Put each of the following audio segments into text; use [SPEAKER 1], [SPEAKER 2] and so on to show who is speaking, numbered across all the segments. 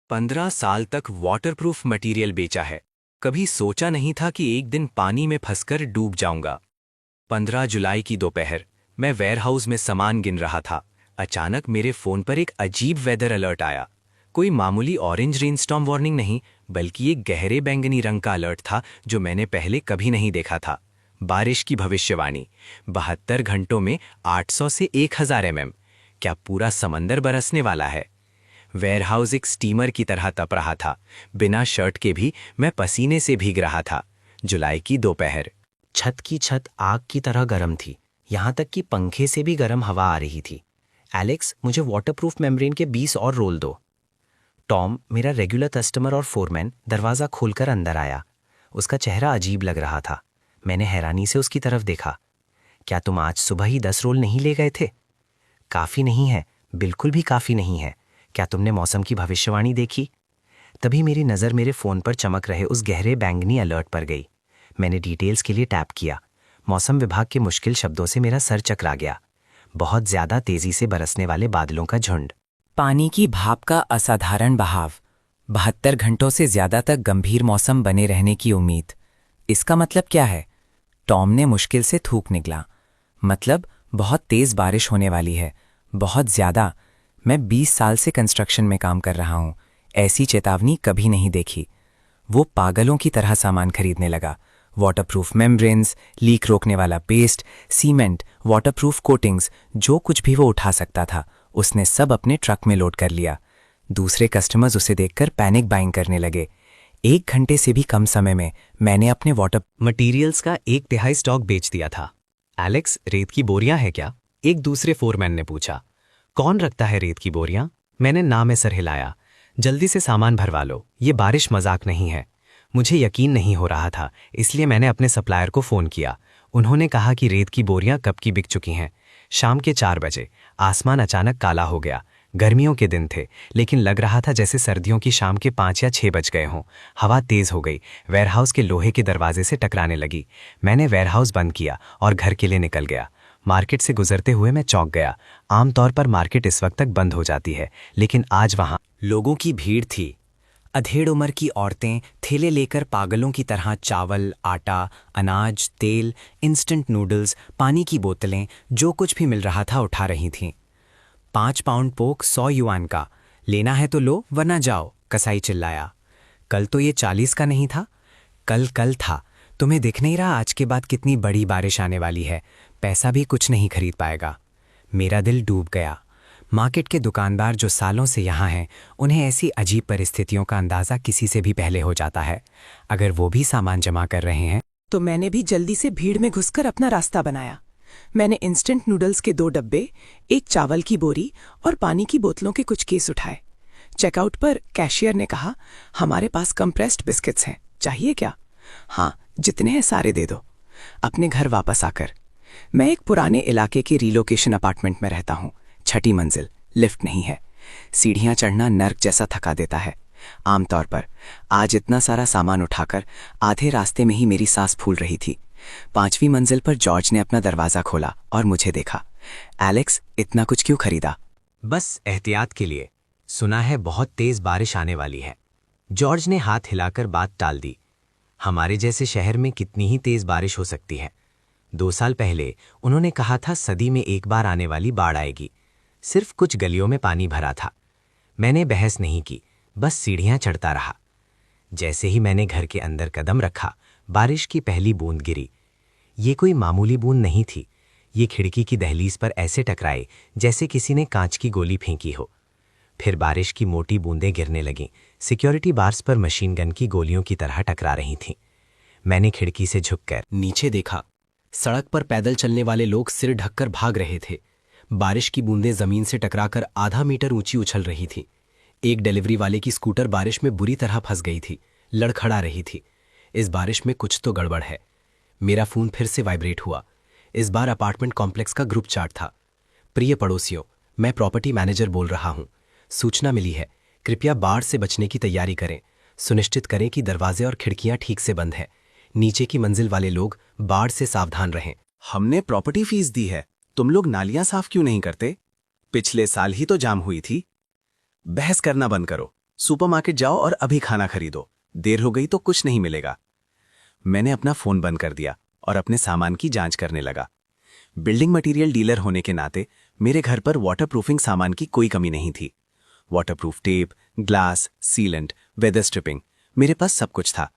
[SPEAKER 1] 15 साल तक waterproof material बेचा है। कभी सोचा नहीं था कि एक दिन पानी में फंसकर डूब जाऊंगा। 15 जुलाई की दोपहर मैं वेयरहाउस में सामान गिन रहा था। अचानक मेरे फोन पर एक अजीब वेदर अलर्ट आया। कोई मामूली ऑरेंज रेनस्टॉर्म वार्निंग नहीं, बल्कि एक गहरे बैंगनी रंग का अलर्ट था जो मैंने पहले कभी नहीं देखा था। बारिश की भविष्यवाणी। 72 घंटों में 800 से 1000 mm। क्या पूरा समंदर बरसने वाला है? वेयरहाउस एक स्टीमर की तरह तप रहा था। बिना शर्ट के भी मैं पसीने से भीग रहा था। जुलाई की दोपहर।
[SPEAKER 2] छत की छत आग की तरह गर्म थी, यहाँ तक कि पंखे से भी गर्म हवा आ रही थी। एलेक्स, मुझे वाटरप्रूफ मेम्ब्रेन के 20 और रोल दो। टॉम, मेरा रेगुलर कस्टमर और फोरमैन, दरवाज़ा खोलकर अंदर आया। उसका चेहरा अजीब लग रहा था। मैंने हैरानी से उसकी तरफ देखा। क्या तुम आज सुबह ही 10 रोल नहीं ले गए थे? काफ़ी नहीं है, बिल्कुल भी काफ़ी नहीं है। क्या तुमने मौसम की भविष्यवाणी देखी? तभी मेरी नज़र मेरे फ़ोन पर चमक रहे उस गहरे बैंगनी अलर्ट पर गई। मैंने डिटेल्स के लिए टैप किया। मौसम विभाग के मुश्किल शब्दों से मेरा सर चकरा गया। बहुत ज़्यादा तेज़ी से बरसने वाले बादलों का झुंड।
[SPEAKER 3] पानी की भाप का असाधारण बहाव। 72 घंटों से ज़्यादा तक गंभीर मौसम बने रहने की उम्मीद। इसका मतलब क्या है? टॉम ने मुश्किल से थूक निकला। मतलब बहुत तेज़ बारिश होने वाली है, बहुत ज़्यादा। मैं 20 साल से कंस्ट्रक्शन में काम कर रहा हूँ, ऐसी चेतावनी कभी नहीं देखी। वो पागलों की तरह सामान खरीदने लगा। वाटरप्रूफ मेम्ब्रेन्स, लीक रोकने वाला पेस्ट, सीमेंट, वाटरप्रूफ कोटिंग्स, जो कुछ भी वो उठा सकता था उसने सब अपने ट्रक में लोड कर लिया। दूसरे कस्टमर्स उसे देखकर पैनिक बाइंग करने लगे। 1 घंटे से भी कम समय में मैंने अपने वाटर
[SPEAKER 4] मटीरियल्स का 1/3 स्टॉक बेच दिया था। एलेक्स, रेत की बोरियां है क्या? एक दूसरे फोरमैन ने पूछा। कौन रखता है रेत की बोरियां? मैंने ना में सर हिलाया। जल्दी से सामान भरवा लो, ये बारिश मजाक नहीं है। मुझे यकीन नहीं हो रहा था, इसलिए मैंने अपने सप्लायर को फ़ोन किया। उन्होंने कहा कि रेत की बोरियां कब की बिक चुकी हैं। शाम के 4 बजे आसमान अचानक काला हो गया। गर्मियों के दिन थे, लेकिन लग रहा था जैसे सर्दियों की शाम के 5 या 6 बज गए हों। हवा तेज हो गई, वेयरहाउस के लोहे के दरवाजे से टकराने लगी। मैंने वेयरहाउस बंद किया और घर के लिए निकल गया। मार्केट से गुजरते हुए मैं चौंक गया। आमतौर पर मार्केट इस वक्त तक बंद हो जाती है, लेकिन आज वहां
[SPEAKER 3] लोगों की भीड़ थी। अधेड़ उम्र की औरतें थैले लेकर पागलों की तरह चावल, आटा, अनाज, तेल, इंस्टेंट नूडल्स, पानी की बोतलें, जो कुछ भी मिल रहा था उठा रही थीं। 5 पाउंड पोक 100 युआन का। लेना है तो लो, वरना जाओ, कसाई चिल्लाया। कल तो ये 40 का नहीं था। कल था। तुम्हें दिख नहीं रहा आज के बाद कितनी बड़ी बारिश आने वाली है? पैसा भी कुछ नहीं खरीद पाएगा। मेरा दिल डूब गया। मार्केट के दुकानदार जो सालों से यहाँ हैं, उन्हें ऐसी अजीब परिस्थितियों का अंदाज़ा किसी से भी पहले हो जाता है। अगर वो भी सामान जमा कर रहे हैं
[SPEAKER 5] तो मैंने भी जल्दी से भीड़ में घुसकर अपना रास्ता बनाया। मैंने इंस्टेंट नूडल्स के 2 डब्बे, एक चावल की बोरी और पानी की बोतलों के कुछ केस उठाए। चेकआउट पर कैशियर ने कहा, हमारे पास कंप्रेस्ड बिस्किट्स हैं, चाहिए क्या? हाँ, जितने हैं सारे दे दो। अपने घर वापस आकर मैं एक पुराने इलाके के रिलोकेशन अपार्टमेंट में रहता हूँ। 6ठी मंजिल, लिफ्ट नहीं है। सीढ़ियाँ चढ़ना नर्क जैसा थका देता है। आमतौर पर आज इतना सारा सामान उठाकर आधे रास्ते में ही मेरी सांस फूल रही थी। 5वीं मंजिल पर जॉर्ज ने अपना दरवाज़ा खोला और मुझे देखा। एलेक्स, इतना कुछ क्यों खरीदा?
[SPEAKER 4] बस एहतियात के लिए। सुना है बहुत तेज बारिश आने वाली है। जॉर्ज ने हाथ हिलाकर बात टाल दी। हमारे जैसे शहर में कितनी ही तेज बारिश हो सकती है। 2 साल पहले उन्होंने कहा था सदी में एक बार आने वाली बाढ़ आएगी। सिर्फ कुछ गलियों में पानी भरा था। मैंने बहस नहीं की, बस सीढ़ियां चढ़ता रहा। जैसे ही मैंने घर के अंदर कदम रखा, बारिश की पहली बूंद गिरी। ये कोई मामूली बूंद नहीं थी। ये खिड़की की दहलीज पर ऐसे टकराए जैसे किसी ने कांच की गोली फेंकी हो। फिर बारिश की मोटी बूंदें गिरने लगीं। सिक्योरिटी बार्स पर मशीन गन की गोलियों की तरह टकरा रही थीं। मैंने खिड़की से झुककर
[SPEAKER 2] नीचे देखा। सड़क पर पैदल चलने वाले लोग सिर ढककर भाग रहे थे। बारिश की बूंदें जमीन से टकराकर आधा मीटर ऊंची उछल रही थी। एक डिलीवरी वाले की स्कूटर बारिश में बुरी तरह फंस गई थी, लड़खड़ा रही थी। इस बारिश में कुछ तो गड़बड़ है। मेरा फोन फिर से वाइब्रेट हुआ। इस बार अपार्टमेंट कॉम्प्लेक्स का ग्रुप चार्ट था। प्रिय पड़ोसियों, मैं प्रॉपर्टी मैनेजर बोल रहा हूं। सूचना मिली है, कृपया बाढ़ से बचने की तैयारी करें। सुनिश्चित करें कि दरवाजे और खिड़कियां ठीक से बंद हैं। नीचे की मंजिल वाले लोग बाढ़ से सावधान रहें।
[SPEAKER 6] हमने प्रॉपर्टी फीस दी है, तुम लोग नालियां साफ क्यों नहीं करते? पिछले साल ही तो जाम हुई थी। बहस करना बंद करो। सुपरमार्केट जाओ और अभी खाना खरीदो, देर हो गई तो कुछ नहीं मिलेगा। मैंने अपना फोन बंद कर दिया और अपने सामान की जांच करने लगा। बिल्डिंग मटेरियल डीलर होने के नाते मेरे घर पर वाटरप्रूफिंग सामान की कोई कमी नहीं थी। Waterproof tape, glass, sealant, weather stripping, मेरे पास सब कुछ था।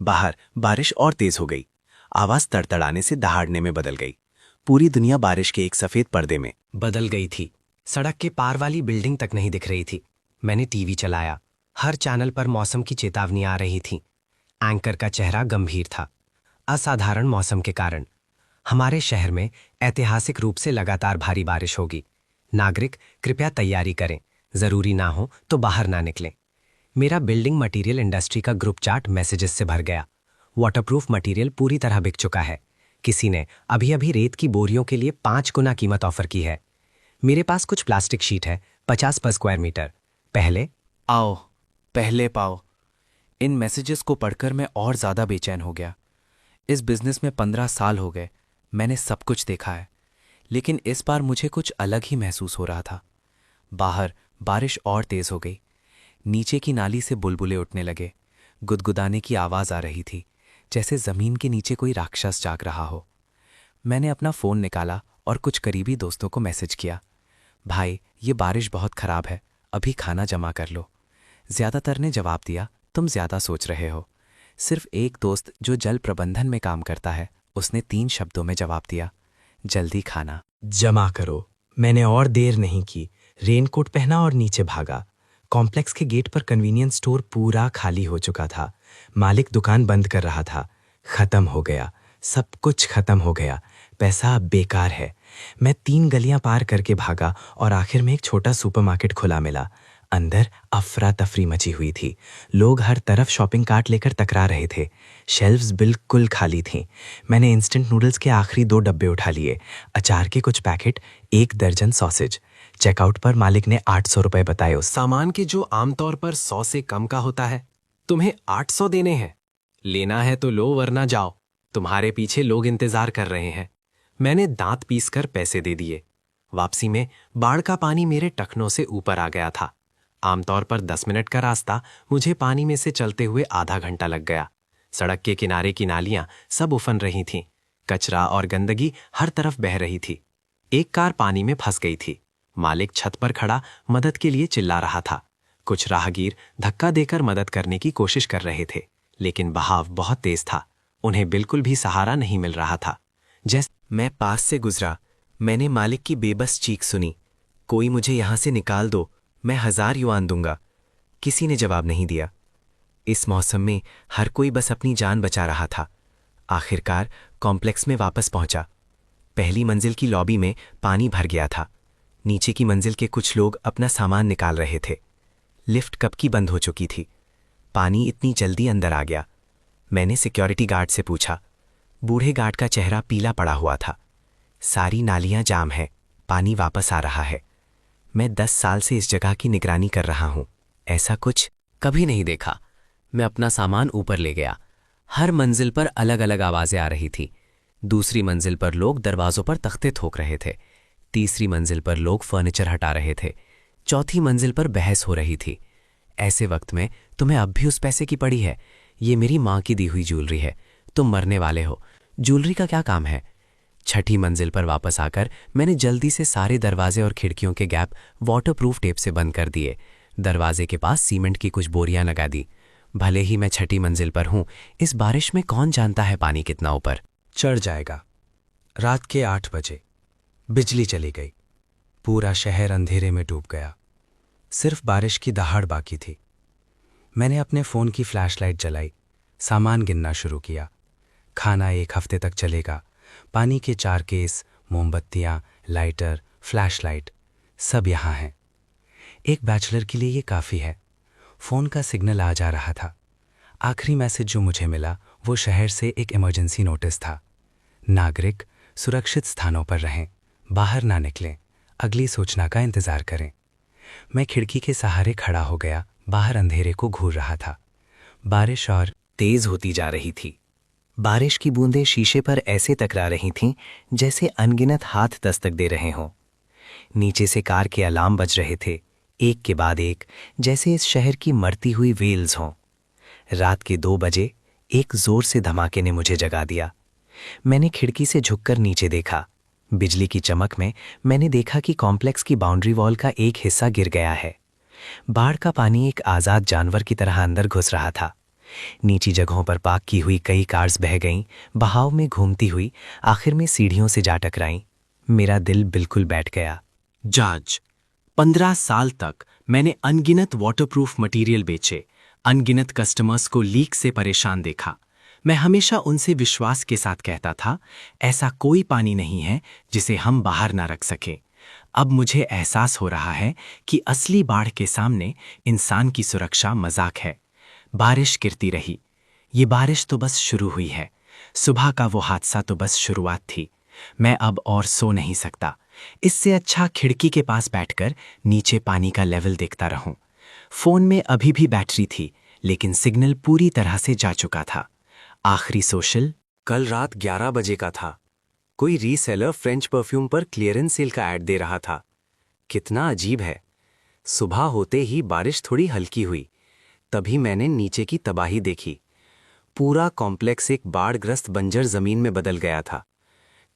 [SPEAKER 6] बाहर बारिश और तेज हो गई। आवाज तड़तड़ाने से दहाड़ने में बदल गई। पूरी दुनिया बारिश के एक सफेद पर्दे में
[SPEAKER 2] बदल गई थी। सड़क के पार वाली बिल्डिंग तक नहीं दिख रही थी। मैंने टीवी चलाया। हर चैनल पर मौसम की चेतावनी आ रही थी। एंकर का चेहरा गंभीर था। असाधारण मौसम के कारण हमारे शहर में ऐतिहासिक रूप से लगातार भारी बारिश होगी। नागरिक कृपया तैयारी करें, जरूरी ना हो तो बाहर ना निकलें। मेरा बिल्डिंग मटेरियल इंडस्ट्री का ग्रुप चार्ट मैसेजेस से भर गया। वाटरप्रूफ मटेरियल पूरी तरह बिक चुका है। किसी ने अभी अभी रेत की बोरियों के लिए 5 गुना कीमत ऑफर की है। मेरे पास कुछ प्लास्टिक शीट है, 50 पर स्क्वायर मीटर। पहले
[SPEAKER 7] आओ, पहले पाओ। इन मैसेजेस को पढ़कर मैं और ज़्यादा बेचैन हो गया। इस बिजनेस में 15 साल हो गए, मैंने सब कुछ देखा है, लेकिन इस बार मुझे कुछ अलग ही महसूस हो रहा था। बाहर बारिश और तेज हो गई। नीचे की नाली से बुलबुले उठने लगे। गुदगुदाने की आवाज़ आ रही थी, जैसे ज़मीन के नीचे कोई राक्षस जाग रहा हो। मैंने अपना फ़ोन निकाला और कुछ करीबी दोस्तों को मैसेज किया, भाई ये बारिश बहुत ख़राब है, अभी खाना जमा कर लो। ज़्यादातर ने जवाब दिया, तुम ज़्यादा सोच रहे हो। सिर्फ एक दोस्त जो जल प्रबंधन में काम करता है, उसने 3 शब्दों में जवाब दिया, जल्दी खाना
[SPEAKER 2] जमा करो। मैंने और देर नहीं की। रेनकोट पहना और नीचे भागा। कॉम्प्लेक्स के गेट पर कन्वीनियंस स्टोर पूरा खाली हो चुका था। मालिक दुकान बंद कर रहा था। खत्म हो गया, सब कुछ खत्म हो गया। पैसा अब बेकार है। मैं 3 गलियां पार करके भागा और आखिर में एक छोटा सुपरमार्केट खुला मिला। अंदर अफरा तफरी मची हुई थी। लोग हर तरफ शॉपिंग कार्ट लेकर टकरा रहे थे। शेल्व्स बिल्कुल खाली थीं। मैंने इंस्टेंट नूडल्स के आखिरी 2 डब्बे उठा लिए, अचार के कुछ पैकेट, 1 दर्जन सॉसेज। चेकआउट पर मालिक ने 800 रुपए बताए। उस सामान के जो आमतौर पर 100 से कम का होता है, तुम्हें 800 देने हैं। लेना है तो लो वरना जाओ, तुम्हारे पीछे लोग इंतजार कर रहे हैं। मैंने दांत पीसकर पैसे दे दिए। वापसी में बाढ़ का पानी मेरे टखनों से ऊपर आ गया था। आमतौर पर 10 मिनट का रास्ता मुझे पानी में से चलते हुए आधा घंटा लग गया। सड़क के किनारे की नालियां सब उफन रही थीं। कचरा और गंदगी हर तरफ बह रही थी। एक कार पानी में फंस गई थी। मालिक छत पर खड़ा मदद के लिए चिल्ला रहा था। कुछ राहगीर धक्का देकर मदद करने की कोशिश कर रहे थे, लेकिन बहाव बहुत तेज था। उन्हें बिल्कुल भी सहारा नहीं मिल रहा था। जैसे मैं पास से गुजरा, मैंने मालिक की बेबस चीख सुनी, कोई मुझे यहां से निकाल दो, मैं 1000 युआन दूंगा। किसी ने जवाब नहीं दिया। इस मौसम में हर कोई बस अपनी जान बचा रहा था। आखिरकार कॉम्प्लेक्स में वापस पहुंचा। पहली मंजिल की लॉबी में पानी भर गया था। नीचे की मंजिल के कुछ लोग अपना सामान निकाल रहे थे। लिफ्ट कब की बंद हो चुकी थी। पानी इतनी जल्दी अंदर आ गया। मैंने सिक्योरिटी गार्ड से पूछा। बूढ़े गार्ड का चेहरा पीला पड़ा हुआ था। सारी नालियां जाम हैं, पानी वापस आ रहा है। मैं 10 साल से इस जगह की निगरानी कर रहा हूं, ऐसा कुछ कभी नहीं देखा। मैं अपना सामान ऊपर ले गया। हर मंजिल पर अलग अलग आवाजें आ रही थी। दूसरी मंजिल पर लोग दरवाजों पर तख्ते ठोक रहे थे। तीसरी मंजिल पर लोग फर्नीचर हटा रहे थे। चौथी मंजिल पर बहस हो रही थी। ऐसे वक्त में तुम्हें अब भी उस पैसे की पड़ी है? ये मेरी माँ की दी हुई ज्वेलरी है, तुम मरने वाले हो, ज्वेलरी का क्या काम है? छठी मंजिल पर वापस आकर मैंने जल्दी से सारे दरवाजे और खिड़कियों के गैप वाटरप्रूफ टेप से बंद कर दिए। दरवाजे के पास सीमेंट की कुछ बोरियां लगा दी। भले ही मैं छठी मंजिल पर हूं, इस बारिश में कौन जानता है पानी कितना ऊपर चढ़ जाएगा। रात के 8 बजे बिजली चली गई। पूरा शहर अंधेरे में डूब गया। सिर्फ बारिश की दहाड़ बाकी थी। मैंने अपने फ़ोन की फ्लैशलाइट जलाई, सामान गिनना शुरू किया। खाना 1 हफ्ते तक चलेगा। पानी के 4 केस, मोमबत्तियां, लाइटर, फ्लैशलाइट सब यहाँ हैं। एक बैचलर के लिए ये काफ़ी है। फ़ोन का सिग्नल आ जा रहा था। आखिरी मैसेज जो मुझे मिला वो शहर से एक इमरजेंसी नोटिस था। नागरिक सुरक्षित स्थानों पर रहें, बाहर ना निकलें, अगली सूचना का इंतज़ार करें। मैं खिड़की के सहारे खड़ा हो गया। बाहर अंधेरे को घूर रहा था। बारिश और तेज होती जा रही थी। बारिश की बूंदें शीशे पर ऐसे टकरा रही थीं जैसे अनगिनत हाथ दस्तक दे रहे हों। नीचे से कार के अलार्म बज रहे थे। एक के बाद एक, जैसे इस शहर की मरती हुई वेल्स हों। रात के 2 बजे एक जोर से धमाके ने मुझे जगा दिया। मैंने खिड़की से झुककर नीचे देखा। बिजली की चमक में मैंने देखा कि कॉम्प्लेक्स की बाउंड्री वॉल का एक हिस्सा गिर गया है। बाढ़ का पानी एक आज़ाद जानवर की तरह अंदर घुस रहा था। नीची जगहों पर पार्क की हुई कई कार्स बह गईं, बहाव में घूमती हुई आखिर में सीढ़ियों से जा टकराईं। मेरा दिल बिल्कुल बैठ गया।
[SPEAKER 6] जज, 15 साल तक मैंने अनगिनत वाटरप्रूफ मटेरियल बेचे, अनगिनत कस्टमर्स को लीक से परेशान देखा। मैं हमेशा उनसे विश्वास के साथ कहता था, ऐसा कोई पानी नहीं है जिसे हम बाहर ना रख सकें। अब मुझे एहसास हो रहा है कि असली बाढ़ के सामने इंसान की सुरक्षा मजाक है। बारिश गिरती रही। ये बारिश तो बस शुरू हुई है। सुबह का वो हादसा तो बस शुरुआत थी। मैं अब और सो नहीं सकता। इससे अच्छा खिड़की के पास बैठकर नीचे पानी का लेवल देखता रहूं। फोन में अभी भी बैटरी थी, लेकिन सिग्नल पूरी तरह से जा चुका था। आखिरी सोशल
[SPEAKER 1] कल रात 11 बजे का था। कोई रीसेलर फ्रेंच परफ्यूम पर क्लियरेंस सेल का ऐड दे रहा था। कितना अजीब है। सुबह होते ही बारिश थोड़ी हल्की हुई। तभी मैंने नीचे की तबाही देखी। पूरा कॉम्प्लेक्स एक बाढ़ग्रस्त बंजर जमीन में बदल गया था।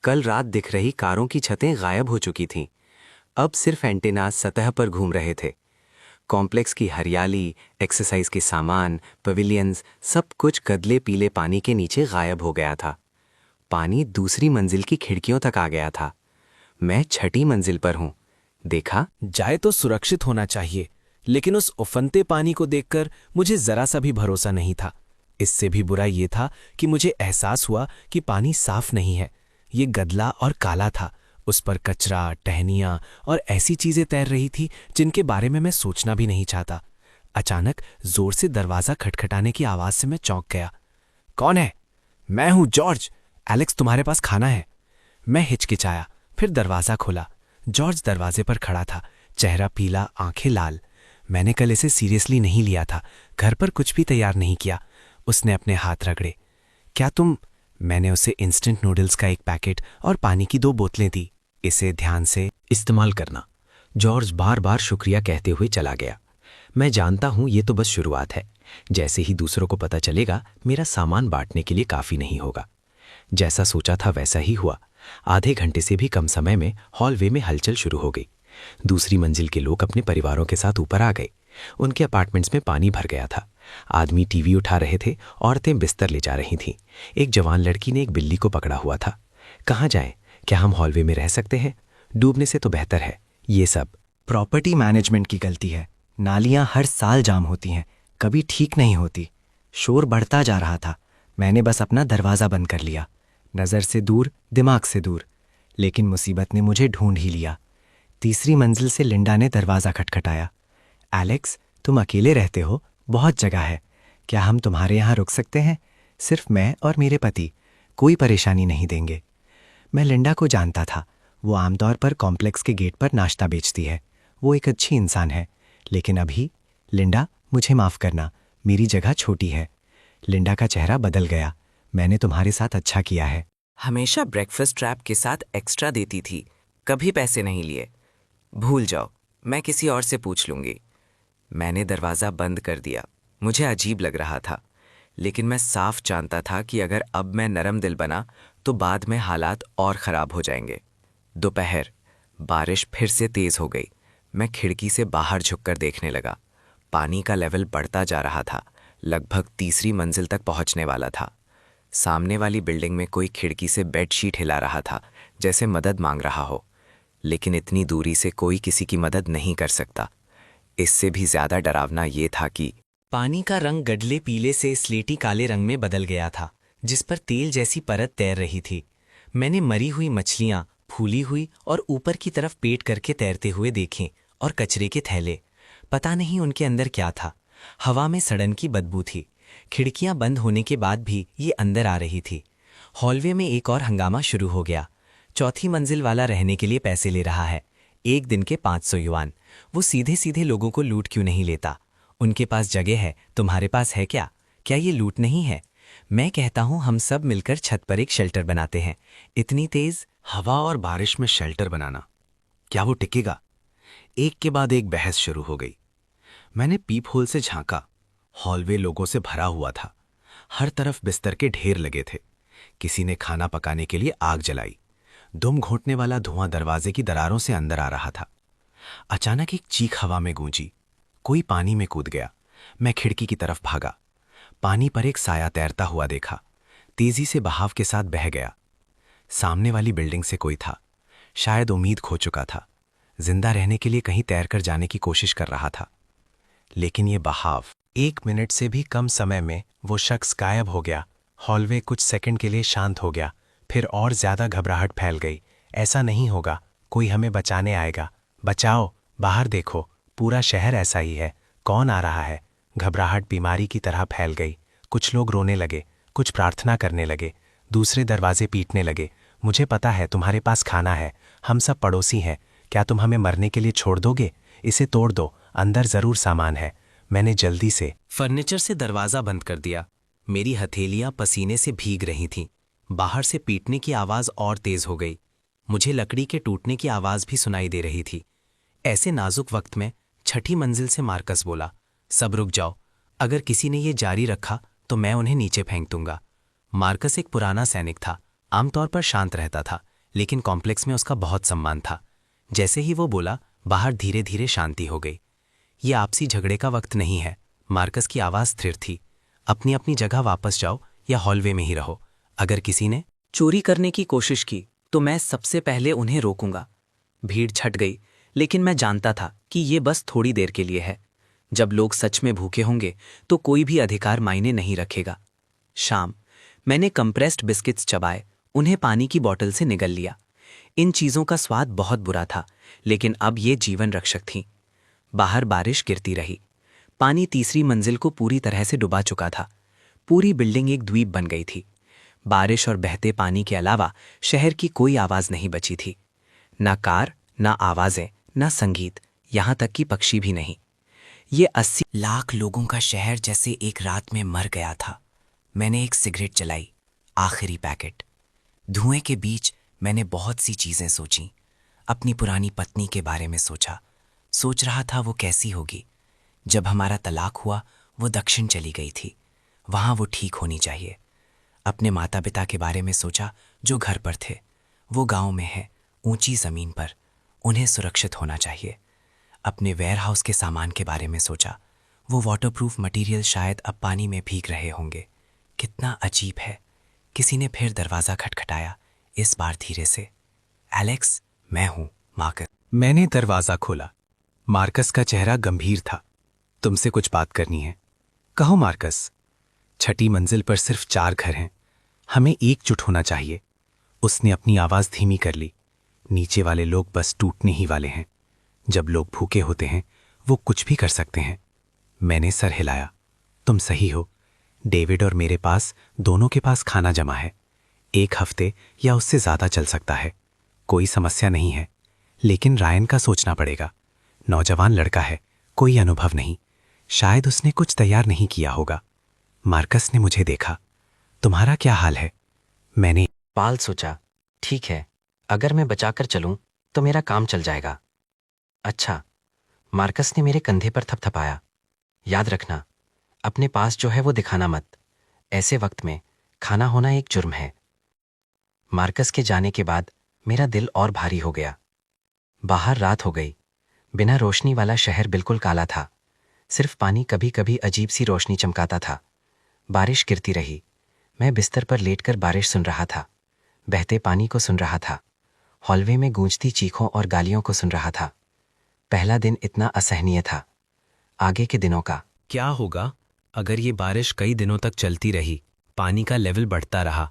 [SPEAKER 1] कल रात दिख रही कारों की छतें गायब हो चुकी थीं। अब सिर्फ एंटेनाज सतह पर घूम रहे थे। कॉम्प्लेक्स की हरियाली, एक्सरसाइज के सामान, पवेलियंस, सब कुछ गदले पीले पानी के नीचे गायब हो गया था। पानी दूसरी मंजिल की खिड़कियों तक आ गया था। मैं 6ठी मंजिल पर हूं। देखा,
[SPEAKER 7] जाए तो सुरक्षित होना चाहिए, लेकिन उस उफनते पानी को देखकर मुझे जरा सा भी भरोसा नहीं था। इससे भी बुरा ये था कि मुझे एहसास हुआ कि पानी साफ नहीं है। ये गदला और काला था। उस पर कचरा, टहनियां और ऐसी चीजें तैर रही थी जिनके बारे में मैं सोचना भी नहीं चाहता। अचानक जोर से दरवाजा खटखटाने की आवाज से मैं चौंक गया। कौन है? मैं हूं, जॉर्ज। एलेक्स, तुम्हारे पास खाना है। मैं हिचकिचाया, फिर दरवाजा खोला। जॉर्ज दरवाजे पर खड़ा था, चेहरा पीला, आंखें लाल। मैंने कल इसे सीरियसली नहीं लिया था, घर पर कुछ भी तैयार नहीं किया। उसने अपने हाथ रगड़े। क्या तुम? मैंने उसे इंस्टेंट नूडल्स का एक पैकेट और पानी की 2 बोतलें दी। इसे ध्यान से
[SPEAKER 2] इस्तेमाल करना। जॉर्ज बार बार शुक्रिया कहते हुए चला गया। मैं जानता हूं ये तो बस शुरुआत है। जैसे ही दूसरों को पता चलेगा, मेरा सामान बांटने के लिए काफी नहीं होगा। जैसा सोचा था वैसा ही हुआ। आधे घंटे से भी कम समय में हॉलवे में हलचल शुरू हो गई। दूसरी मंजिल के लोग अपने परिवारों के साथ ऊपर आ गए। उनके अपार्टमेंट्स में पानी भर गया था। आदमी टीवी उठा रहे थे, औरतें बिस्तर ले जा रही थीं। एक जवान लड़की ने एक बिल्ली को पकड़ा हुआ था। कहाँ जाएं? क्या हम हॉलवे में रह सकते हैं? डूबने से तो बेहतर है। ये सब
[SPEAKER 8] प्रॉपर्टी मैनेजमेंट की गलती है। नालियां हर साल जाम होती हैं, कभी ठीक नहीं होती। शोर बढ़ता जा रहा था। मैंने बस अपना दरवाज़ा बंद कर लिया, नज़र से दूर, दिमाग से दूर। लेकिन मुसीबत ने मुझे ढूंढ ही लिया। तीसरी मंजिल से लिंडा ने दरवाज़ा खटखटाया। एलेक्स, तुम अकेले रहते हो? बहुत जगह है। क्या हम तुम्हारे यहाँ रुक सकते हैं? सिर्फ मैं और मेरे पति, कोई परेशानी नहीं देंगे। मैं लिंडा को जानता था। वो आमतौर पर कॉम्प्लेक्स के गेट पर नाश्ता बेचती है। वो एक अच्छी इंसान है। लेकिन अभी, लिंडा, मुझे माफ़ करना, मेरी जगह छोटी है। लिंडा का चेहरा बदल गया। मैंने तुम्हारे साथ अच्छा किया है।
[SPEAKER 3] हमेशा ब्रेकफास्ट ट्रैप के साथ एक्स्ट्रा देती थी, कभी पैसे नहीं लिए। भूल जाओ, मैं किसी और से पूछ लूंगी। मैंने दरवाज़ा बंद कर दिया। मुझे अजीब लग रहा था, लेकिन मैं साफ जानता था कि अगर अब मैं नरम दिल बना तो बाद में हालात और ख़राब हो जाएंगे। दोपहर, बारिश फिर से तेज़ हो गई। मैं खिड़की से बाहर झुककर देखने लगा। पानी का लेवल बढ़ता जा रहा था, लगभग तीसरी मंजिल तक पहुंचने वाला था। सामने वाली बिल्डिंग में कोई खिड़की से बेडशीट हिला रहा था, जैसे मदद मांग रहा हो। लेकिन इतनी दूरी से कोई किसी की मदद नहीं कर सकता। इससे भी ज्यादा डरावना ये था कि
[SPEAKER 1] पानी का रंग गडले पीले से स्लेटी काले रंग में बदल गया था, जिस पर तेल जैसी परत तैर रही थी। मैंने मरी हुई मछलियां, फूली हुई और ऊपर की तरफ पेट करके तैरते हुए देखें, और कचरे के थैले। पता नहीं उनके अंदर क्या था। हवा में सड़न की बदबू थी। खिड़कियां बंद होने के बाद भी ये अंदर आ रही थी। हॉलवे में एक और हंगामा शुरू हो गया। चौथी मंजिल वाला रहने के लिए पैसे ले रहा है, 1 दिन के 500 युआन। वो सीधे सीधे लोगों को लूट क्यों नहीं लेता? उनके पास जगह है, तुम्हारे पास है क्या? क्या ये लूट नहीं है? मैं कहता हूं हम सब मिलकर छत पर एक शेल्टर बनाते हैं। इतनी तेज
[SPEAKER 6] हवा और बारिश में शेल्टर बनाना, क्या वो टिकेगा? एक के बाद एक बहस शुरू हो गई। मैंने पीप होल से झांका। हॉलवे लोगों से भरा हुआ था। हर तरफ बिस्तर के ढेर लगे थे। किसी ने खाना पकाने के लिए आग जलाई। दुम घोंटने वाला धुआं दरवाजे की दरारों से अंदर आ रहा था। अचानक एक चीख हवा में गूंजी। कोई पानी में कूद गया। मैं खिड़की की तरफ भागा। पानी पर एक साया तैरता हुआ देखा। तेजी से बहाव के साथ बह गया। सामने वाली बिल्डिंग से कोई था। शायद उम्मीद खो चुका था। जिंदा रहने के लिए कहीं तैरकर जाने की कोशिश कर रहा था। लेकिन ये बहाव,
[SPEAKER 4] 1 मिनट से भी कम समय में वो शख्स गायब हो गया। हॉलवे कुछ सेकंड के लिए शांत हो गया। फिर और ज्यादा घबराहट फैल गई। ऐसा नहीं होगा, कोई हमें बचाने आएगा। बचाओ, बाहर देखो, पूरा शहर ऐसा ही है। कौन आ रहा है? घबराहट बीमारी की तरह फैल गई। कुछ लोग रोने लगे, कुछ प्रार्थना करने लगे, दूसरे दरवाजे पीटने लगे। मुझे पता है तुम्हारे पास खाना है, हम सब पड़ोसी हैं। क्या तुम हमें मरने के लिए छोड़ दोगे? इसे तोड़ दो, अंदर जरूर सामान है। मैंने जल्दी से
[SPEAKER 1] फर्नीचर से दरवाजा बंद कर दिया। मेरी हथेलियां पसीने से भीग रही थीं। बाहर से पीटने की आवाज और तेज हो गई। मुझे लकड़ी के टूटने की आवाज भी सुनाई दे रही थी। ऐसे नाजुक वक्त में 6ठी मंजिल से मार्कस बोला, सब रुक जाओ। अगर किसी ने ये जारी रखा तो मैं उन्हें नीचे फेंक दूंगा। मार्कस एक पुराना सैनिक था। आमतौर पर शांत रहता था, लेकिन कॉम्प्लेक्स में उसका बहुत सम्मान था। जैसे ही वो बोला, बाहर धीरे धीरे शांति हो गई। ये आपसी झगड़े का वक्त नहीं है। मार्कस की आवाज स्थिर थी। अपनी अपनी जगह वापस जाओ या हॉलवे में ही रहो। अगर किसी ने चोरी करने की कोशिश की तो मैं सबसे पहले उन्हें रोकूंगा। भीड़ छट गई, लेकिन मैं जानता था कि ये बस थोड़ी देर के लिए है। जब लोग सच में भूखे होंगे तो कोई भी अधिकार मायने नहीं रखेगा। शाम, मैंने कंप्रेस्ड बिस्किट्स चबाए, उन्हें पानी की बोतल से निगल लिया। इन चीज़ों का स्वाद बहुत बुरा था, लेकिन अब ये जीवन रक्षक थीं। बाहर बारिश गिरती रही। पानी तीसरी मंजिल को पूरी तरह से डुबा चुका था। पूरी बिल्डिंग एक द्वीप बन गई थी। बारिश और बहते पानी के अलावा शहर की कोई आवाज नहीं बची थी। ना कार, ना आवाजें, ना संगीत, यहां तक कि पक्षी भी नहीं। ये 80 लाख लोगों का शहर जैसे एक रात में मर गया था। मैंने एक सिगरेट जलाई, आखिरी पैकेट। धुएं के बीच मैंने बहुत सी चीजें सोचीं। अपनी पुरानी पत्नी के बारे में सोचा। सोच रहा था वो कैसी होगी। जब हमारा तलाक हुआ वो दक्षिण चली गई थी। वहां वो ठीक होनी चाहिए। अपने माता पिता के बारे में सोचा जो घर पर थे। वो गांव में है, ऊंची जमीन पर। उन्हें सुरक्षित होना चाहिए। अपने वेयरहाउस के सामान के बारे में सोचा। वो वाटरप्रूफ मटेरियल शायद अब पानी में भीग रहे होंगे। कितना अजीब है। किसी ने फिर दरवाज़ा खटखटाया, इस बार धीरे से। एलेक्स, मैं हूं, मार्कस।
[SPEAKER 4] मैंने दरवाजा खोला। मार्कस का चेहरा गंभीर था। तुमसे कुछ बात करनी है। कहो मार्कस। 6ठी मंजिल पर सिर्फ 4 घर हैं। हमें एकजुट होना चाहिए। उसने अपनी आवाज धीमी कर ली। नीचे वाले लोग बस टूटने ही वाले हैं। जब लोग भूखे होते हैं वो कुछ भी कर सकते हैं। मैंने सर हिलाया। तुम सही हो। डेविड और मेरे पास, दोनों के पास खाना जमा है। 1 हफ्ते या उससे ज्यादा चल सकता है। कोई समस्या नहीं है। लेकिन रायन का सोचना पड़ेगा। नौजवान लड़का है, कोई अनुभव नहीं। शायद उसने कुछ तैयार नहीं किया होगा। मार्कस ने मुझे देखा। तुम्हारा क्या हाल है? मैंने
[SPEAKER 2] पाल सोचा, ठीक है, अगर मैं बचाकर चलूं तो मेरा काम चल जाएगा। अच्छा। मार्कस ने मेरे कंधे पर थपथपाया। याद रखना, अपने पास जो है वो दिखाना मत। ऐसे वक्त में खाना होना एक जुर्म है। मार्कस के जाने के बाद मेरा दिल और भारी हो गया। बाहर रात हो गई। बिना रोशनी वाला शहर बिल्कुल काला था। सिर्फ पानी कभी कभी अजीब सी रोशनी चमकाता था। बारिश गिरती रही। मैं बिस्तर पर लेटकर बारिश सुन रहा था। बहते पानी को सुन रहा था। हॉलवे में गूंजती चीखों और गालियों को सुन रहा था। पहला दिन इतना असहनीय था। आगे के दिनों का
[SPEAKER 1] क्या होगा अगर ये बारिश कई दिनों तक चलती रही, पानी का लेवल बढ़ता रहा,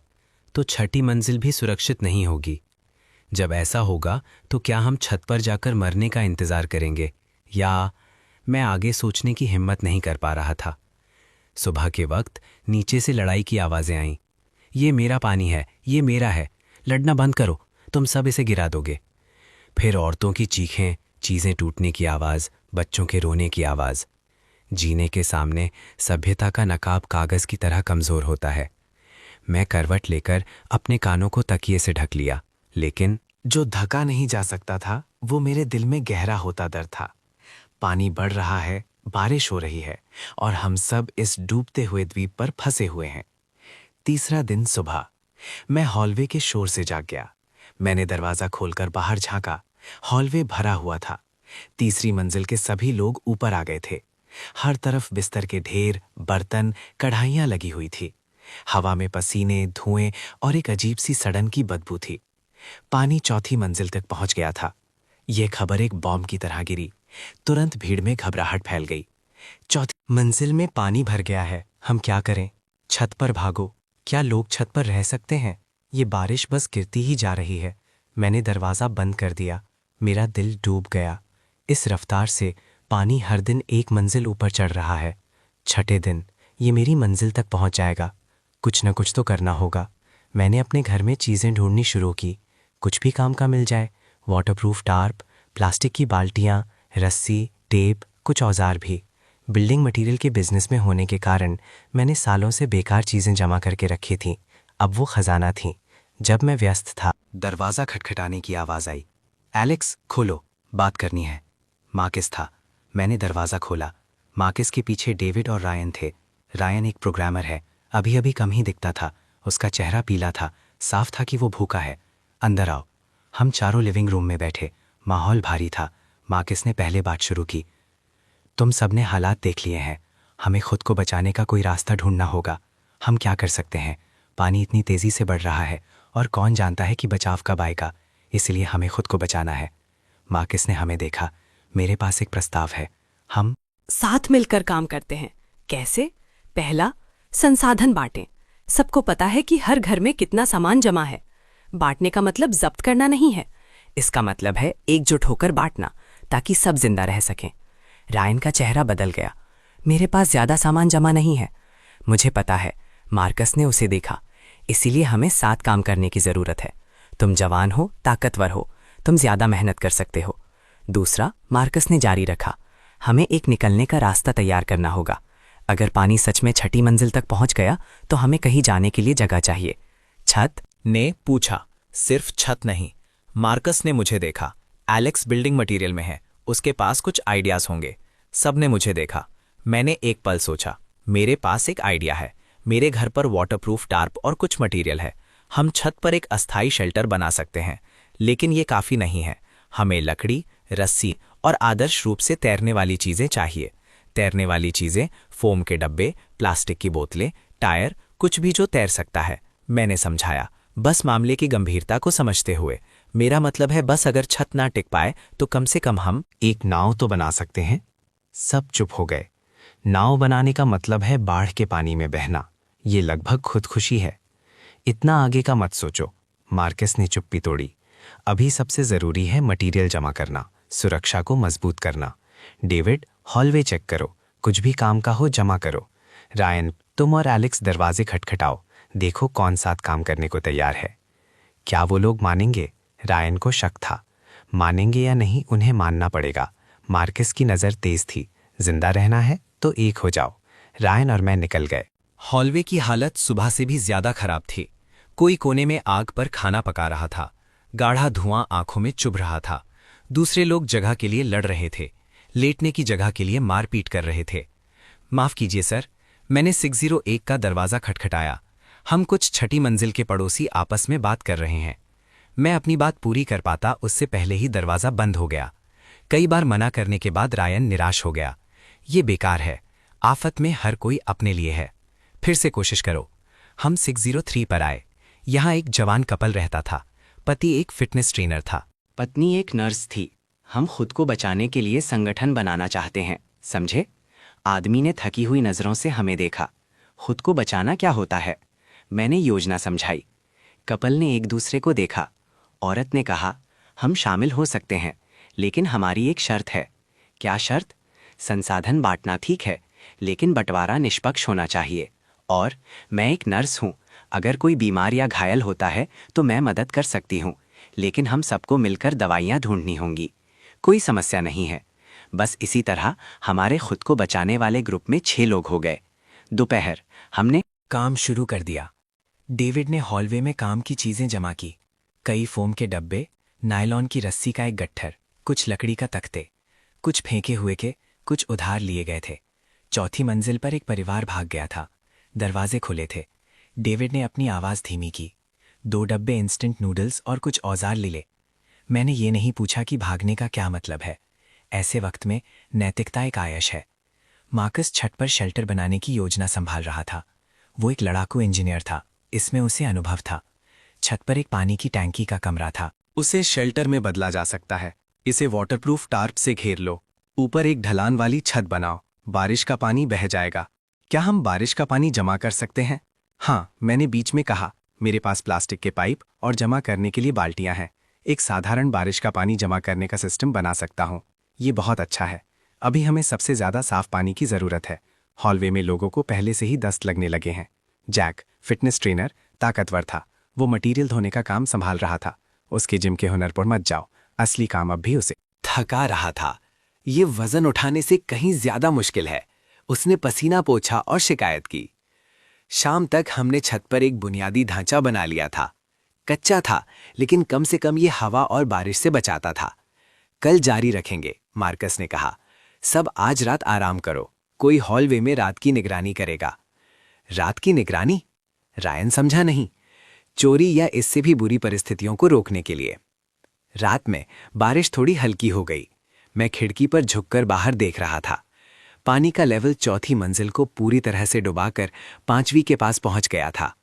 [SPEAKER 1] तो 6ठी मंजिल भी सुरक्षित नहीं होगी। जब ऐसा होगा तो क्या हम छत पर जाकर मरने का इंतजार करेंगे, या मैं आगे सोचने की हिम्मत नहीं कर पा रहा था। सुबह के वक्त नीचे से लड़ाई की आवाजें आईं। ये मेरा पानी है, ये मेरा है, लड़ना बंद करो, तुम सब इसे गिरा दोगे। फिर औरतों की चीखें, चीजें टूटने की आवाज, बच्चों के रोने की आवाज। जीने के सामने सभ्यता का नकाब कागज की तरह कमजोर होता है। मैं करवट लेकर अपने कानों को तकिए से ढक लिया, लेकिन
[SPEAKER 4] जो ढका नहीं जा सकता था
[SPEAKER 6] वो मेरे दिल में गहरा होता दर्द था। पानी बढ़ रहा है, बारिश हो रही है और हम सब इस डूबते हुए द्वीप पर फंसे हुए हैं। तीसरा दिन सुबह, मैं हॉलवे के शोर से जाग गया। मैंने दरवाजा खोलकर बाहर झांका। हॉलवे भरा हुआ था। तीसरी मंजिल के सभी लोग ऊपर आ गए थे। हर तरफ बिस्तर के ढेर, बर्तन, कढ़ाइयां लगी हुई थी। हवा में पसीने, धुएं और एक अजीब सी सड़न की बदबू थी। पानी चौथी मंजिल तक पहुंच गया था। यह खबर एक बॉम्ब की तरह गिरी। तुरंत भीड़ में घबराहट फैल गई। चौथी मंजिल में पानी भर गया है, हम क्या करें? छत पर भागो। क्या लोग छत पर रह सकते हैं? ये बारिश बस गिरती ही जा रही है। मैंने दरवाज़ा बंद कर दिया। मेरा दिल डूब गया। इस रफ्तार से पानी हर दिन एक मंजिल ऊपर चढ़ रहा है। छठे दिन ये मेरी मंजिल तक पहुंच जाएगा। कुछ न कुछ तो करना होगा। मैंने अपने घर में चीज़ें ढूंढनी शुरू की। कुछ भी काम का मिल जाए। वाटरप्रूफ टार्प, प्लास्टिक की बाल्टियाँ, रस्सी, टेप, कुछ औजार भी। बिल्डिंग मटेरियल के बिजनेस में होने के कारण मैंने सालों से बेकार चीज़ें जमा करके रखी थीं। अब वो खजाना थीं। जब मैं व्यस्त था, दरवाज़ा खटखटाने की आवाज़ आई। एलेक्स, खोलो, बात करनी है। मार्कस था। मैंने दरवाज़ा खोला। मार्कस के पीछे डेविड और रायन थे। रायन एक प्रोग्रामर है, अभी अभी कम ही दिखता था। उसका चेहरा पीला था, साफ था कि वो भूखा है। अंदर आओ। हम चारों लिविंग रूम में बैठे। माहौल भारी था। मार्कस ने पहले बात शुरू की। तुम सबने हालात देख लिए हैं। हमें खुद को बचाने का कोई रास्ता ढूंढना होगा। हम क्या कर सकते हैं? पानी इतनी तेज़ी से बढ़ रहा है और कौन जानता है कि बचाव कब आएगा। इसलिए हमें खुद को बचाना है। मार्कस ने हमें देखा। मेरे पास एक प्रस्ताव है। हम
[SPEAKER 9] साथ मिलकर काम करते हैं। कैसे? पहला, संसाधन बांटें। सबको पता है कि हर घर में कितना सामान जमा है। बांटने का मतलब जब्त करना नहीं है। इसका मतलब है एकजुट होकर बांटना, ताकि सब जिंदा रह सकें। रायन का चेहरा बदल गया। मेरे पास ज्यादा सामान जमा नहीं है। मुझे पता है, मार्कस ने उसे देखा। इसीलिए हमें साथ काम करने की जरूरत है। तुम जवान हो, ताकतवर हो, तुम ज्यादा मेहनत कर सकते हो। दूसरा, मार्कस ने जारी रखा, हमें एक निकलने का रास्ता तैयार करना होगा। अगर पानी सच में छठी मंजिल तक पहुंच गया तो हमें कहीं जाने के लिए जगह चाहिए। छत
[SPEAKER 1] ने पूछा। सिर्फ छत नहीं। मार्कस ने मुझे देखा। एलेक्स बिल्डिंग मटेरियल में है, उसके पास कुछ आइडियाज होंगे। सबने मुझे देखा। मैंने एक पल सोचा, मेरे पास एक आइडिया है। मेरे घर पर वाटरप्रूफ टार्प और कुछ मटेरियल है। हम छत पर एक अस्थायी शेल्टर बना सकते हैं। लेकिन ये काफ़ी नहीं है। हमें लकड़ी, रस्सी और आदर्श रूप से तैरने वाली चीज़ें चाहिए। तैरने वाली चीज़ें, फोम के डब्बे, प्लास्टिक की बोतलें, टायर, कुछ भी जो तैर सकता है। मैंने समझाया, बस मामले की गंभीरता को समझते हुए। मेरा मतलब है, बस अगर छत ना टिक पाए तो कम से कम हम
[SPEAKER 6] एक नाव तो बना सकते हैं। सब चुप हो गए। नाव बनाने का मतलब है बाढ़ के पानी में बहना। ये लगभग खुदकुशी है। इतना आगे का मत सोचो। मार्कस ने चुप्पी तोड़ी। अभी सबसे जरूरी है मटेरियल जमा करना, सुरक्षा को मजबूत करना। डेविड, हॉलवे चेक करो, कुछ भी काम का हो जमा करो। रायन, तुम और एलेक्स दरवाजे खटखटाओ, देखो कौन साथ काम करने को तैयार है। क्या वो लोग मानेंगे? रायन को शक था। मानेंगे या नहीं, उन्हें मानना पड़ेगा। मार्कस की नज़र तेज थी। जिंदा रहना है तो एक हो जाओ। रायन और मैं निकल गए।
[SPEAKER 1] हॉलवे की हालत सुबह से भी ज्यादा खराब थी। कोई कोने में आग पर खाना पका रहा था। गाढ़ा धुआं आंखों में चुभ रहा था। दूसरे लोग जगह के लिए लड़ रहे थे। लेटने की जगह के लिए मारपीट कर रहे थे। माफ कीजिए सर, मैंने 601 का दरवाज़ा खटखटाया। हम कुछ छठी मंजिल के पड़ोसी आपस में बात कर रहे हैं। मैं अपनी बात पूरी कर पाता उससे पहले ही दरवाज़ा बंद हो गया। कई बार मना करने के बाद रायन निराश हो गया। ये बेकार है। आफत में हर कोई अपने लिए है। फिर से कोशिश करो। हम 603 पर आए। यहाँ एक जवान कपल रहता था। पति एक फिटनेस ट्रेनर था।
[SPEAKER 2] पत्नी एक नर्स थी। हम खुद को बचाने के लिए संगठन बनाना चाहते हैं, समझे? आदमी ने थकी हुई नज़रों से हमें देखा। खुद को बचाना क्या होता है? मैंने योजना समझाई। कपल ने एक दूसरे को देखा। औरत ने कहा, हम शामिल हो सकते हैं, लेकिन हमारी एक शर्त है। क्या शर्त? संसाधन बांटना ठीक है, लेकिन बंटवारा निष्पक्ष होना चाहिए। और मैं एक नर्स हूँ। अगर कोई बीमार या घायल होता है तो मैं मदद कर सकती हूँ, लेकिन हम सबको मिलकर दवाइयाँ ढूंढनी होंगी। कोई समस्या नहीं है। बस इसी तरह हमारे खुद को बचाने वाले ग्रुप में 6 लोग हो गए। दोपहर हमने
[SPEAKER 1] काम शुरू कर दिया। डेविड ने हॉलवे में काम की चीज़ें जमा की। कई फोम के डब्बे, नायलॉन की रस्सी का एक गट्ठर, कुछ लकड़ी का तख्ते, कुछ फेंके हुए के, कुछ उधार लिए गए थे। चौथी मंजिल पर एक परिवार भाग गया था। दरवाजे खुले थे। डेविड ने अपनी आवाज़ धीमी की। 2 डब्बे इंस्टेंट नूडल्स और कुछ औजार ले। मैंने ये नहीं पूछा कि भागने का क्या मतलब है। ऐसे वक्त में नैतिकता एक आयश है। मार्कस छत पर शेल्टर बनाने की योजना संभाल रहा था। वो एक लड़ाकू इंजीनियर था, इसमें उसे अनुभव था। छत पर एक पानी की टैंकी का कमरा था।
[SPEAKER 6] उसे शेल्टर में बदला जा सकता है। इसे वाटरप्रूफ टार्प से घेर लो। ऊपर एक ढलान वाली छत बनाओ। बारिश का पानी बह जाएगा। क्या हम बारिश का पानी जमा कर सकते हैं? हाँ, मैंने बीच में कहा। मेरे पास प्लास्टिक के पाइप और जमा करने के लिए बाल्टियां हैं। एक साधारण बारिश का पानी जमा करने का सिस्टम बना सकता हूँ। ये बहुत अच्छा है। अभी हमें सबसे ज्यादा साफ पानी की जरूरत है। हॉलवे में लोगों को पहले से ही दस्त लगने लगे हैं। जैक, फिटनेस ट्रेनर, ताकतवर था। वो मटीरियल धोने का काम संभाल रहा था। उसके जिम के हुनर पर मत जाओ, असली काम अब भी उसे
[SPEAKER 7] थका रहा था। ये वजन उठाने से कहीं ज्यादा मुश्किल है। उसने पसीना पोंछा और शिकायत की। शाम तक हमने छत पर एक बुनियादी ढांचा बना लिया था। कच्चा था, लेकिन कम से कम ये हवा और बारिश से बचाता था। कल जारी रखेंगे, मार्कस ने कहा। सब आज रात आराम करो। कोई हॉलवे में रात की निगरानी करेगा। रात की निगरानी? रायन समझा नहीं। चोरी या इससे भी बुरी परिस्थितियों को रोकने के लिए। रात में बारिश थोड़ी हल्की हो गई। मैं खिड़की पर झुककर बाहर देख रहा था। पानी का लेवल चौथी मंजिल को पूरी तरह से डुबाकर 5वीं के पास पहुंच गया था।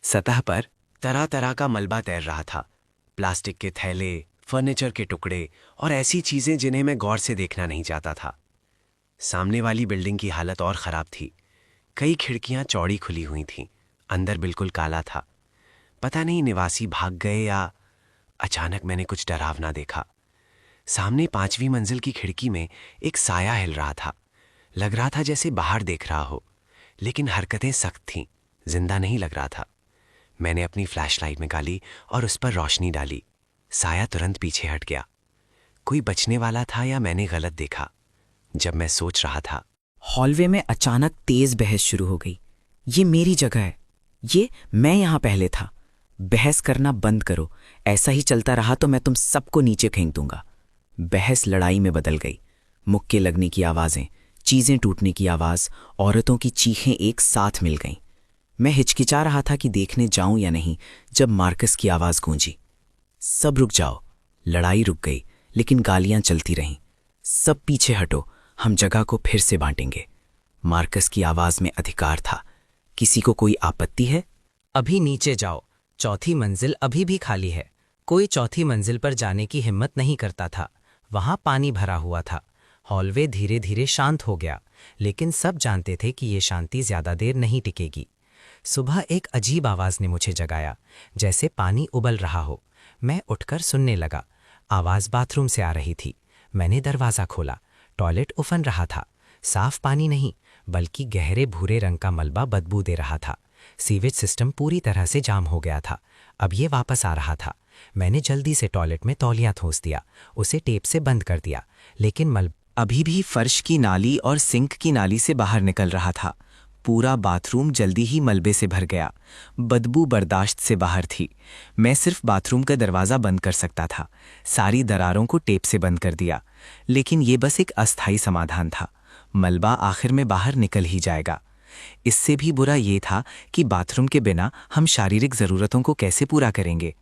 [SPEAKER 7] सतह पर
[SPEAKER 6] तरह तरह का मलबा तैर रहा था। प्लास्टिक के थैले, फर्नीचर के टुकड़े और ऐसी चीजें जिन्हें मैं गौर से देखना नहीं चाहता था। सामने वाली बिल्डिंग की हालत और खराब थी। कई खिड़कियां चौड़ी खुली हुई थीं। अंदर बिल्कुल काला था। पता नहीं निवासी भाग गए या अचानक मैंने कुछ डरावना देखा। सामने 5वीं मंजिल की खिड़की में एक साया हिल रहा था। लग रहा था जैसे बाहर देख रहा हो, लेकिन हरकतें सख्त थीं, जिंदा नहीं लग रहा था। मैंने अपनी फ्लैशलाइट निकाली और उस पर रोशनी डाली। साया तुरंत पीछे हट गया। कोई बचने वाला था या मैंने गलत देखा? जब मैं सोच रहा था,
[SPEAKER 3] हॉलवे में अचानक तेज बहस शुरू हो गई। ये मेरी जगह है, ये मैं यहां पहले था। बहस करना बंद करो। ऐसा ही चलता रहा तो मैं तुम सबको नीचे फेंक दूंगा। बहस लड़ाई में बदल गई। मुक्के लगने की आवाजें, चीजें टूटने की आवाज, औरतों की चीखें एक साथ मिल गईं। मैं हिचकिचा रहा था कि देखने जाऊं या नहीं, जब मार्कस की आवाज गूंजी। सब रुक जाओ। लड़ाई रुक गई, लेकिन गालियां चलती रहीं। सब पीछे हटो, हम जगह को फिर से बांटेंगे। मार्कस की आवाज में अधिकार था। किसी को कोई आपत्ति है?
[SPEAKER 2] अभी नीचे जाओ। चौथी मंजिल अभी भी खाली है। कोई चौथी मंजिल पर जाने की हिम्मत नहीं करता था। वहां पानी भरा हुआ था। हॉलवे धीरे धीरे शांत हो गया, लेकिन सब जानते थे कि ये शांति ज्यादा देर नहीं टिकेगी। सुबह एक अजीब आवाज ने मुझे जगाया, जैसे पानी उबल रहा हो। मैं उठकर सुनने लगा। आवाज बाथरूम से आ रही थी। मैंने दरवाजा खोला। टॉयलेट उफन रहा था। साफ पानी नहीं, बल्कि गहरे भूरे रंग का मलबा बदबू दे रहा था। सीवेज सिस्टम पूरी तरह से जाम हो गया था। अब ये वापस आ रहा था। मैंने जल्दी से टॉयलेट में तौलिया ठोस दिया, उसे टेप से बंद कर दिया, लेकिन मलबा
[SPEAKER 1] अभी भी फर्श की नाली और सिंक की नाली से बाहर निकल रहा था। पूरा बाथरूम जल्दी ही मलबे से भर गया। बदबू बर्दाश्त से बाहर थी। मैं सिर्फ बाथरूम का दरवाज़ा बंद कर सकता था। सारी दरारों को टेप से बंद कर दिया, लेकिन ये बस एक अस्थायी समाधान था। मलबा आखिर में बाहर निकल ही जाएगा। इससे भी बुरा ये था कि बाथरूम के बिना हम शारीरिक ज़रूरतों को कैसे पूरा करेंगे।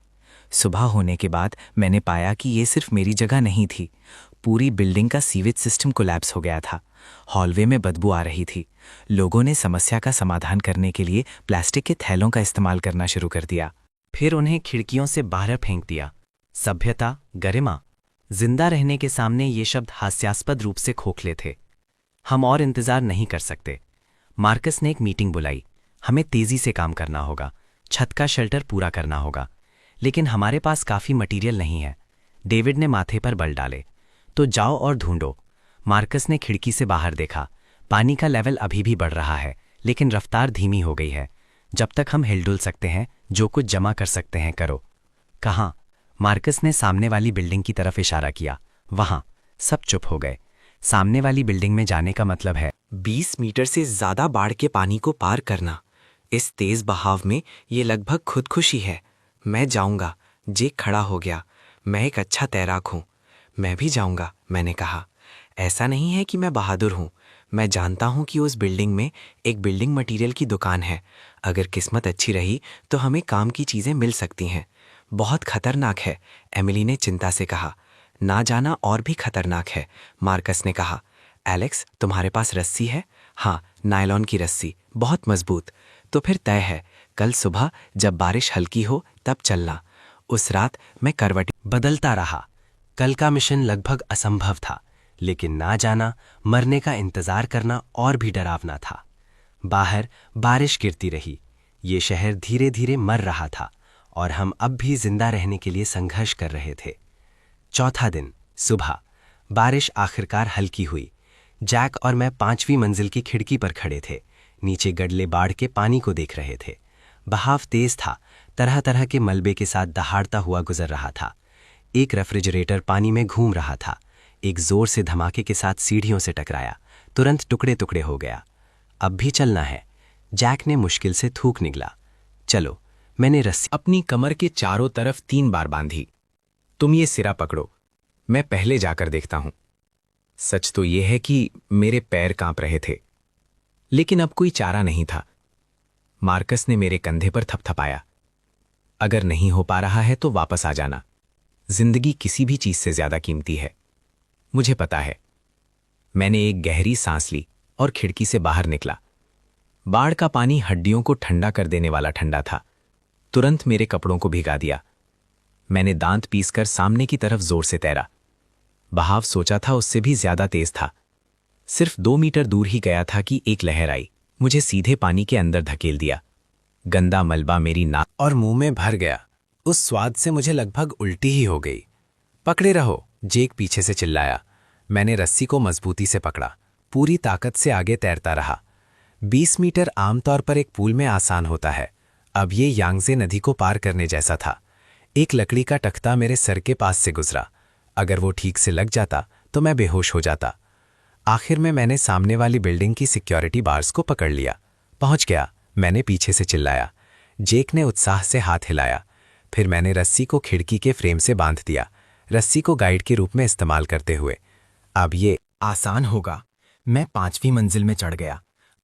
[SPEAKER 1] सुबह होने के बाद मैंने पाया कि ये सिर्फ मेरी जगह नहीं थी। पूरी बिल्डिंग का सीवेज सिस्टम कोलैप्स हो गया था। हॉलवे में बदबू आ रही थी। लोगों ने समस्या का समाधान करने के लिए प्लास्टिक के थैलों का इस्तेमाल करना शुरू कर दिया। फिर उन्हें खिड़कियों से बाहर फेंक दिया। सभ्यता, गरिमा, जिंदा रहने के सामने ये शब्द हास्यास्पद रूप से खोखले थे। हम और इंतजार नहीं कर सकते। मार्कस ने एक मीटिंग बुलाई। हमें तेजी से काम करना होगा। छत का शेल्टर पूरा करना होगा, लेकिन हमारे पास काफी मटेरियल नहीं है। डेविड ने माथे पर बल डाले। तो जाओ और ढूंढो। मार्कस ने खिड़की से बाहर देखा। पानी का लेवल अभी भी बढ़ रहा है, लेकिन रफ्तार धीमी हो गई है। जब तक हम हिलडुल सकते हैं, जो कुछ जमा कर सकते हैं करो। कहाँ? मार्कस ने सामने वाली बिल्डिंग की तरफ इशारा किया। वहां। सब चुप हो गए। सामने वाली बिल्डिंग में जाने का मतलब है 20 मीटर से ज्यादा बाढ़ के पानी को पार करना। इस तेज बहाव में ये लगभग खुदकुशी है। मैं जाऊंगा। जेक खड़ा हो गया। मैं एक अच्छा तैराक हूं।
[SPEAKER 6] मैं भी जाऊंगा, मैंने कहा। ऐसा नहीं है कि मैं बहादुर हूं। मैं जानता हूं कि उस बिल्डिंग में एक बिल्डिंग मटेरियल की दुकान है। अगर किस्मत अच्छी रही तो हमें काम की चीजें मिल सकती हैं। बहुत खतरनाक है, एमिली ने चिंता से कहा। ना जाना और भी खतरनाक है, मार्कस ने कहा। एलेक्स, तुम्हारे पास रस्सी है? हाँ, नायलॉन की रस्सी, बहुत मजबूत। तो फिर तय है, कल सुबह जब बारिश हल्की हो तब चलना। उस रात मैं करवटी
[SPEAKER 2] बदलता रहा। कल का मिशन लगभग असंभव था, लेकिन ना जाना, मरने का इंतजार करना और भी डरावना था। बाहर बारिश गिरती रही। ये शहर धीरे धीरे मर रहा था और हम अब भी जिंदा रहने के लिए संघर्ष कर रहे थे। चौथा दिन, सुबह। बारिश आखिरकार हल्की हुई। जैक और मैं 5वीं मंजिल की खिड़की पर खड़े थे। नीचे गडले बाढ़ के पानी को देख रहे थे। बहाव तेज था, तरह तरह के मलबे के साथ दहाड़ता हुआ गुजर रहा था। एक रेफ्रिजरेटर पानी में घूम रहा था। एक जोर से धमाके के साथ सीढ़ियों से टकराया, तुरंत टुकड़े टुकड़े हो गया। अब भी चलना है, जैक ने मुश्किल से थूक निगला। चलो, मैंने रस्सी
[SPEAKER 1] अपनी कमर के चारों तरफ 3 बार बांधी। तुम ये सिरा पकड़ो, मैं पहले जाकर देखता हूं। सच तो यह है कि मेरे पैर कांप रहे थे, लेकिन अब कोई चारा नहीं था। मार्कस ने मेरे कंधे पर थपथपाया। अगर नहीं हो पा रहा है तो वापस आ जाना। जिंदगी किसी भी चीज से ज्यादा कीमती है, मुझे पता है। मैंने एक गहरी सांस ली और खिड़की से बाहर निकला। बाढ़ का पानी हड्डियों को ठंडा कर देने वाला ठंडा था। तुरंत मेरे कपड़ों को भिगा दिया। मैंने दांत पीसकर सामने की तरफ जोर से तैरा। बहाव सोचा था उससे भी ज्यादा तेज था। सिर्फ 2 मीटर दूर ही गया था कि एक लहर आई, मुझे सीधे पानी के अंदर धकेल दिया। गंदा मलबा मेरी नाक और मुंह में भर गया। उस स्वाद से मुझे लगभग उल्टी ही हो गई। पकड़े रहो, जेक पीछे से चिल्लाया। मैंने रस्सी को मजबूती से पकड़ा, पूरी ताकत से आगे तैरता रहा। 20 मीटर आमतौर पर एक पूल में आसान होता है, अब ये यांगजे नदी को पार करने जैसा था। एक लकड़ी का तख्ता मेरे सर के पास से गुजरा। अगर वो ठीक से लग जाता तो मैं बेहोश हो जाता। आखिर में मैंने सामने वाली बिल्डिंग की सिक्योरिटी बार्स को पकड़ लिया। पहुंच गया, मैंने पीछे से चिल्लाया। जेक ने उत्साह से हाथ हिलाया। फिर मैंने रस्सी को खिड़की के फ्रेम से बांध दिया, रस्सी को गाइड के रूप में इस्तेमाल करते हुए। अब ये आसान होगा। मैं 5वीं मंजिल में चढ़ गया।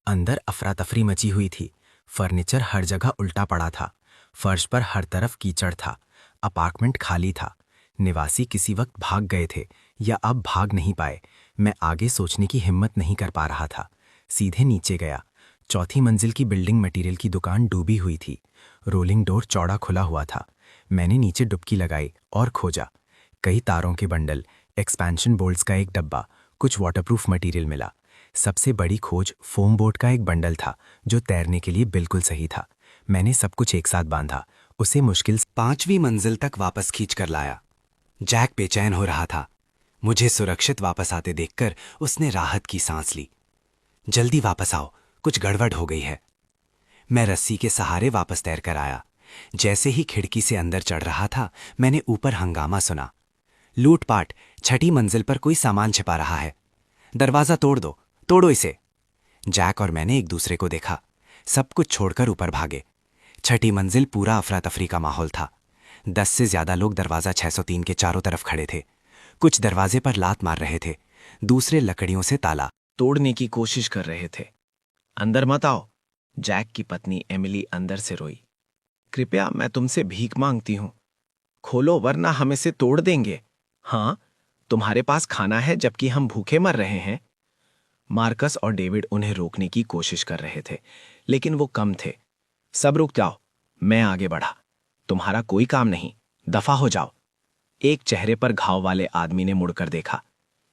[SPEAKER 1] अंदर अफरा तफरी मची हुई थी। फर्नीचर हर जगह उल्टा पड़ा था। फर्श पर हर तरफ कीचड़ था। अपार्टमेंट खाली था। निवासी किसी वक्त भाग गए थे या अब भाग नहीं पाए। मैं आगे सोचने की हिम्मत नहीं कर पा रहा था। सीधे नीचे गया। 4थी मंजिल की बिल्डिंग मटेरियल की दुकान डूबी हुई थी। रोलिंग डोर चौड़ा खुला हुआ था। मैंने नीचे डुबकी लगाई और खोजा। कई तारों के बंडल, एक्सपेंशन बोल्ट्स का एक डब्बा, कुछ वाटरप्रूफ मटेरियल मिला। सबसे बड़ी खोज फोम बोर्ड का एक बंडल था जो तैरने के लिए बिल्कुल सही था। मैंने सब कुछ एक साथ बांधा, उसे मुश्किल 5वीं मंजिल तक वापस खींच कर लाया। जैक बेचैन हो रहा था। मुझे सुरक्षित वापस आते देखकर उसने राहत की सांस ली। जल्दी वापस आओ, कुछ गड़बड़ हो गई है। मैं रस्सी के सहारे वापस तैर कर आया। जैसे ही खिड़की से अंदर चढ़ रहा था, मैंने ऊपर हंगामा सुना। लूटपाट, 6ठी मंजिल पर कोई सामान छिपा रहा है। दरवाजा तोड़ दो, तोड़ो इसे। जैक और मैंने एक दूसरे को देखा। सब कुछ छोड़कर ऊपर भागे। 6ठी मंजिल पूरा अफरा तफरी का माहौल था। 10 से ज्यादा लोग दरवाजा 603 के चारों तरफ खड़े थे। कुछ दरवाजे पर लात मार रहे थे, दूसरे लकड़ियों से ताला
[SPEAKER 6] तोड़ने की कोशिश कर रहे थे। अंदर मत आओ, जैक की पत्नी एमिली अंदर से रोई। कृपया, मैं तुमसे भीख मांगती हूं, खोलो वरना हम इसे तोड़ देंगे। हाँ, तुम्हारे पास खाना है जबकि हम भूखे मर रहे हैं। मार्कस और डेविड उन्हें रोकने की कोशिश कर रहे थे, लेकिन वो कम थे। सब रुक जाओ, मैं आगे बढ़ा। तुम्हारा कोई काम नहीं, दफा हो जाओ। एक चेहरे पर घाव वाले आदमी ने मुड़कर देखा।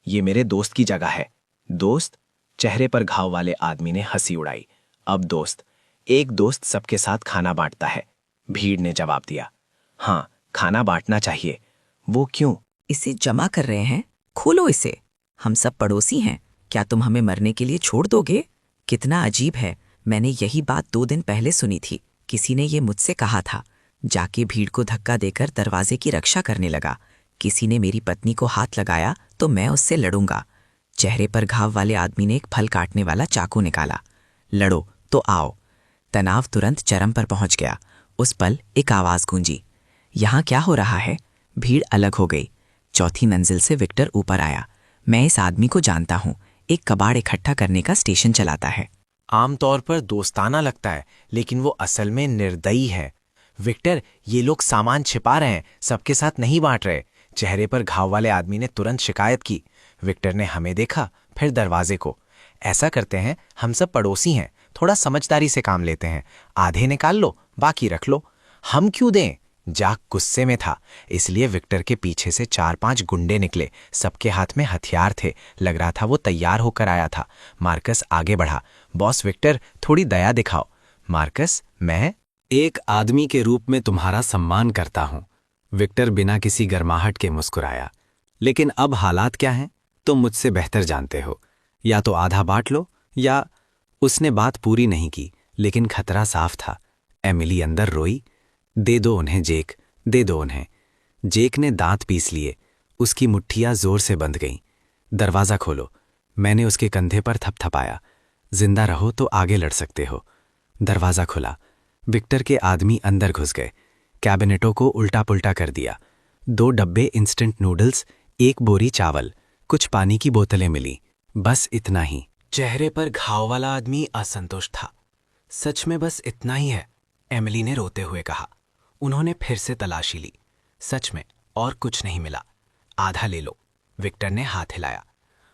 [SPEAKER 6] ये मेरे दोस्त की जगह है। दोस्त? चेहरे पर घाव वाले आदमी ने हंसी उड़ाई। अब दोस्त? एक दोस्त सबके साथ खाना बांटता है, भीड़ ने जवाब दिया। हाँ, खाना बांटना चाहिए। वो क्यों?
[SPEAKER 10] इसे जमा कर रहे हैं, खोलो इसे। हम सब पड़ोसी हैं, क्या तुम हमें मरने के लिए छोड़ दोगे? कितना अजीब है, मैंने यही बात 2 दिन पहले सुनी थी। किसी ने ये मुझसे कहा था। जाके भीड़ को धक्का देकर दरवाजे की रक्षा करने लगा। किसी ने मेरी पत्नी को हाथ लगाया तो मैं उससे लड़ूंगा। चेहरे पर घाव वाले आदमी ने एक फल काटने वाला चाकू निकाला। लड़ो तो आओ। तनाव तुरंत चरम पर पहुंच गया। उस पल एक आवाज गूंजी। यहाँ क्या हो रहा है? भीड़ अलग हो गई। चौथी मंजिल से विक्टर ऊपर आया। मैं इस आदमी को जानता हूँ, एक कबाड़ इकट्ठा करने का स्टेशन चलाता है।
[SPEAKER 7] आमतौर पर दोस्ताना लगता है, लेकिन वो असल में निर्दयी है। विक्टर, ये लोग सामान छिपा रहे हैं, सबके साथ नहीं बांट रहे। चेहरे पर घाव वाले आदमी ने तुरंत शिकायत की। विक्टर ने हमें देखा, फिर दरवाजे को। ऐसा करते हैं, हम सब पड़ोसी हैं, थोड़ा समझदारी से काम लेते हैं। आधे निकाल लो, बाकी रख लो। हम क्यों दें? जाक गुस्से में था, इसलिए विक्टर के पीछे से 4-5 गुंडे निकले। सबके हाथ में हथियार थे, लग रहा था वो तैयार होकर आया था। मार्कस आगे बढ़ा। बॉस विक्टर, थोड़ी दया दिखाओ। मार्कस, मैं
[SPEAKER 4] एक आदमी के रूप में तुम्हारा सम्मान करता हूं। विक्टर बिना किसी गर्माहट के मुस्कुराया। लेकिन अब हालात क्या हैं, तुम मुझसे बेहतर जानते हो। या तो आधा बांट लो, या... उसने बात पूरी नहीं की, लेकिन खतरा साफ था। एमिली अंदर रोई। दे दो उन्हें जेक, दे दो उन्हें। जेक ने दांत पीस लिए। उसकी मुट्ठियां जोर से बंध गईं। दरवाज़ा खोलो। मैंने उसके कंधे पर थपथपाया। जिंदा रहो तो आगे लड़ सकते हो। दरवाज़ा खुला। विक्टर के आदमी अंदर घुस गए। कैबिनेटों को उल्टा पुल्टा कर दिया। 2 डब्बे इंस्टेंट नूडल्स, 1 बोरी चावल, कुछ पानी की बोतलें मिली। बस इतना ही।
[SPEAKER 1] चेहरे पर घाव वाला आदमी असंतुष्ट था। सच में बस इतना ही है, एमिली ने रोते हुए कहा। उन्होंने फिर से तलाशी ली। सच में और कुछ नहीं मिला। आधा ले लो। विक्टर ने हाथ हिलाया।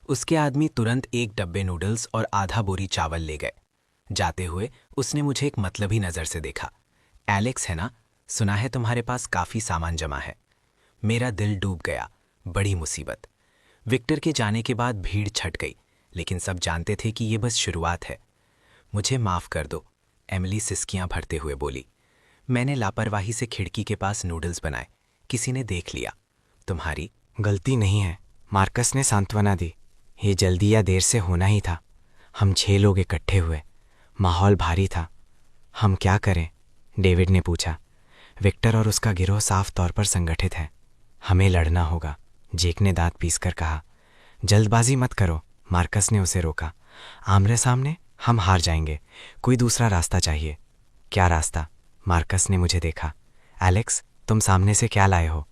[SPEAKER 1] उसके आदमी तुरंत 1 डब्बे नूडल्स और आधा बोरी चावल ले गए। जाते हुए उसने मुझे एक मतलबी नज़र से देखा। एलेक्स है ना? सुना है तुम्हारे पास काफ़ी सामान जमा है। मेरा दिल डूब गया। बड़ी मुसीबत। विक्टर के जाने के बाद भीड़ छट गई, लेकिन सब जानते थे कि ये बस शुरुआत है। मुझे माफ़ कर दो, एमिली सिसकियां भरते हुए बोली। मैंने लापरवाही से खिड़की के पास नूडल्स बनाए। किसी ने देख लिया। तुम्हारी
[SPEAKER 2] गलती नहीं है, मार्कस ने सांत्वना दी। ये जल्दी या देर से होना ही था। हम 6 लोग इकट्ठे हुए। माहौल भारी था। हम क्या करें? डेविड ने पूछा। विक्टर और उसका गिरोह साफ तौर पर संगठित है। हमें लड़ना होगा, जेक ने दांत पीसकर कहा। जल्दबाजी मत करो, मार्कस ने उसे रोका। आमने सामने हम हार जाएंगे। कोई दूसरा रास्ता चाहिए। क्या रास्ता? मार्कस ने मुझे देखा। एलेक्स, तुम सामने से क्या लाए हो?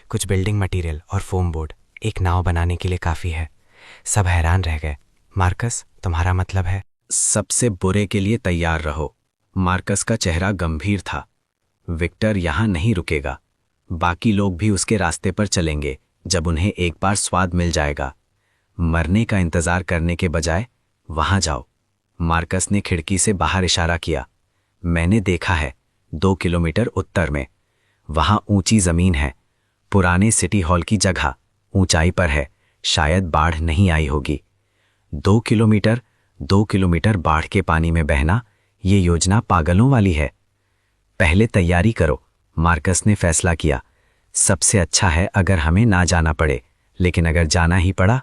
[SPEAKER 2] कुछ बिल्डिंग मटेरियल और फोम बोर्ड। एक नाव बनाने के लिए काफ़ी है। सब हैरान रह गए। मार्कस, तुम्हारा मतलब है?
[SPEAKER 6] सबसे बुरे के लिए तैयार रहो। मार्कस का चेहरा गंभीर था। विक्टर यहां नहीं रुकेगा। बाकी लोग भी उसके रास्ते पर चलेंगे जब उन्हें एक बार स्वाद मिल जाएगा। मरने का इंतजार करने के बजाय वहां जाओ। मार्कस ने खिड़की से बाहर इशारा किया। मैंने देखा है, 2 किलोमीटर उत्तर में। वहां ऊंची जमीन है। पुराने सिटी हॉल की जगह ऊंचाई पर है। शायद बाढ़ नहीं आई होगी। 2 किलोमीटर बाढ़ के पानी में बहना, ये योजना पागलों वाली है। पहले तैयारी करो, मार्कस ने फैसला किया। सबसे अच्छा है अगर हमें ना जाना पड़े, लेकिन अगर जाना ही पड़ा।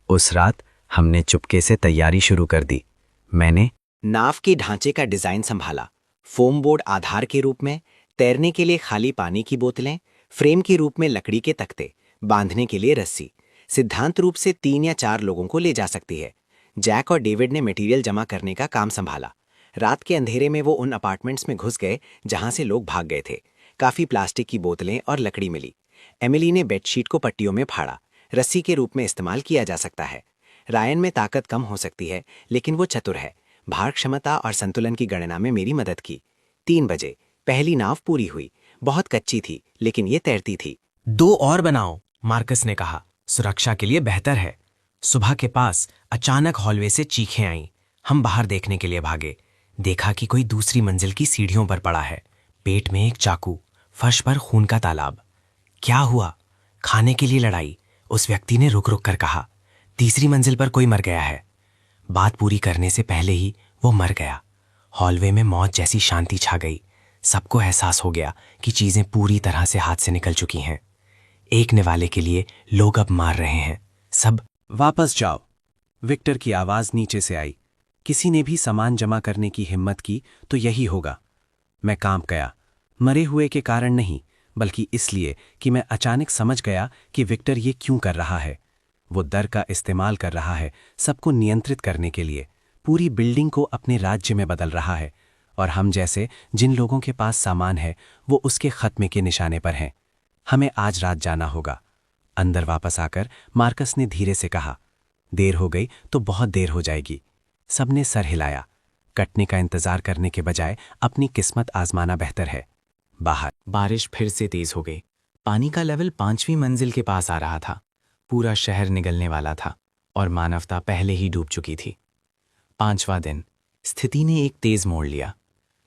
[SPEAKER 6] उस रात हमने चुपके से तैयारी शुरू कर दी। मैंने
[SPEAKER 2] नाव के ढांचे का डिजाइन संभाला। फोम बोर्ड आधार के रूप में, तैरने के लिए खाली पानी की बोतलें, फ्रेम के रूप में लकड़ी के तख्ते, बांधने के लिए रस्सी। सिद्धांत रूप से 3 या 4 लोगों को ले जा सकती है। जैक और डेविड ने मटेरियल जमा करने का काम संभाला। रात के अंधेरे में वो उन अपार्टमेंट्स में घुस गए जहां से लोग भाग गए थे। काफी प्लास्टिक की बोतलें और लकड़ी मिली। एमिली ने बेडशीट को पट्टियों में फाड़ा। रस्सी के रूप में इस्तेमाल किया जा सकता है। रायन में ताकत कम हो सकती है, लेकिन वो चतुर है। भार क्षमता और संतुलन की गणना में मेरी मदद की। 3 बजे पहली नाव पूरी हुई। बहुत कच्ची थी, लेकिन ये तैरती थी।
[SPEAKER 1] 2 और बनाओ, मार्कस ने कहा। सुरक्षा के लिए बेहतर है। सुबह के पास अचानक हॉलवे से चीखें आईं। हम बाहर देखने के लिए भागे। देखा कि कोई दूसरी मंजिल की सीढ़ियों पर पड़ा है। पेट में एक चाकू, फर्श पर खून का तालाब। क्या हुआ? खाने के लिए लड़ाई, उस व्यक्ति ने रुक रुक कर कहा। तीसरी मंजिल पर कोई मर गया है। बात पूरी करने से पहले ही वो मर गया। हॉलवे में मौत जैसी शांति छा गई। सबको एहसास हो गया कि चीजें पूरी तरह से हाथ से निकल चुकी हैं। एक निवाले के लिए लोग अब मार रहे हैं। सब
[SPEAKER 6] वापस जाओ। विक्टर की आवाज नीचे से आई। किसी ने भी सामान जमा करने की हिम्मत की तो यही होगा। मैं कांप गया, मरे हुए के कारण नहीं, बल्कि इसलिए कि मैं अचानक समझ गया कि विक्टर ये क्यों कर रहा है। वो डर का इस्तेमाल कर रहा है, सबको नियंत्रित करने के लिए। पूरी बिल्डिंग को अपने राज्य में बदल रहा है, और हम जैसे जिन लोगों के पास सामान है वो उसके खत्मे के निशाने पर हैं। हमें आज रात जाना होगा। अंदर वापस आकर मार्कस ने धीरे से कहा, देर हो गई तो बहुत देर हो जाएगी। सबने सर हिलाया। कटने का इंतजार करने के बजाय अपनी किस्मत आजमाना बेहतर है। बाहर
[SPEAKER 1] बारिश फिर से तेज हो गई। पानी का लेवल 5वीं मंजिल के पास आ रहा था। पूरा शहर निगलने वाला था और मानवता पहले ही डूब चुकी थी। 5वां दिन, स्थिति ने एक तेज मोड़ लिया।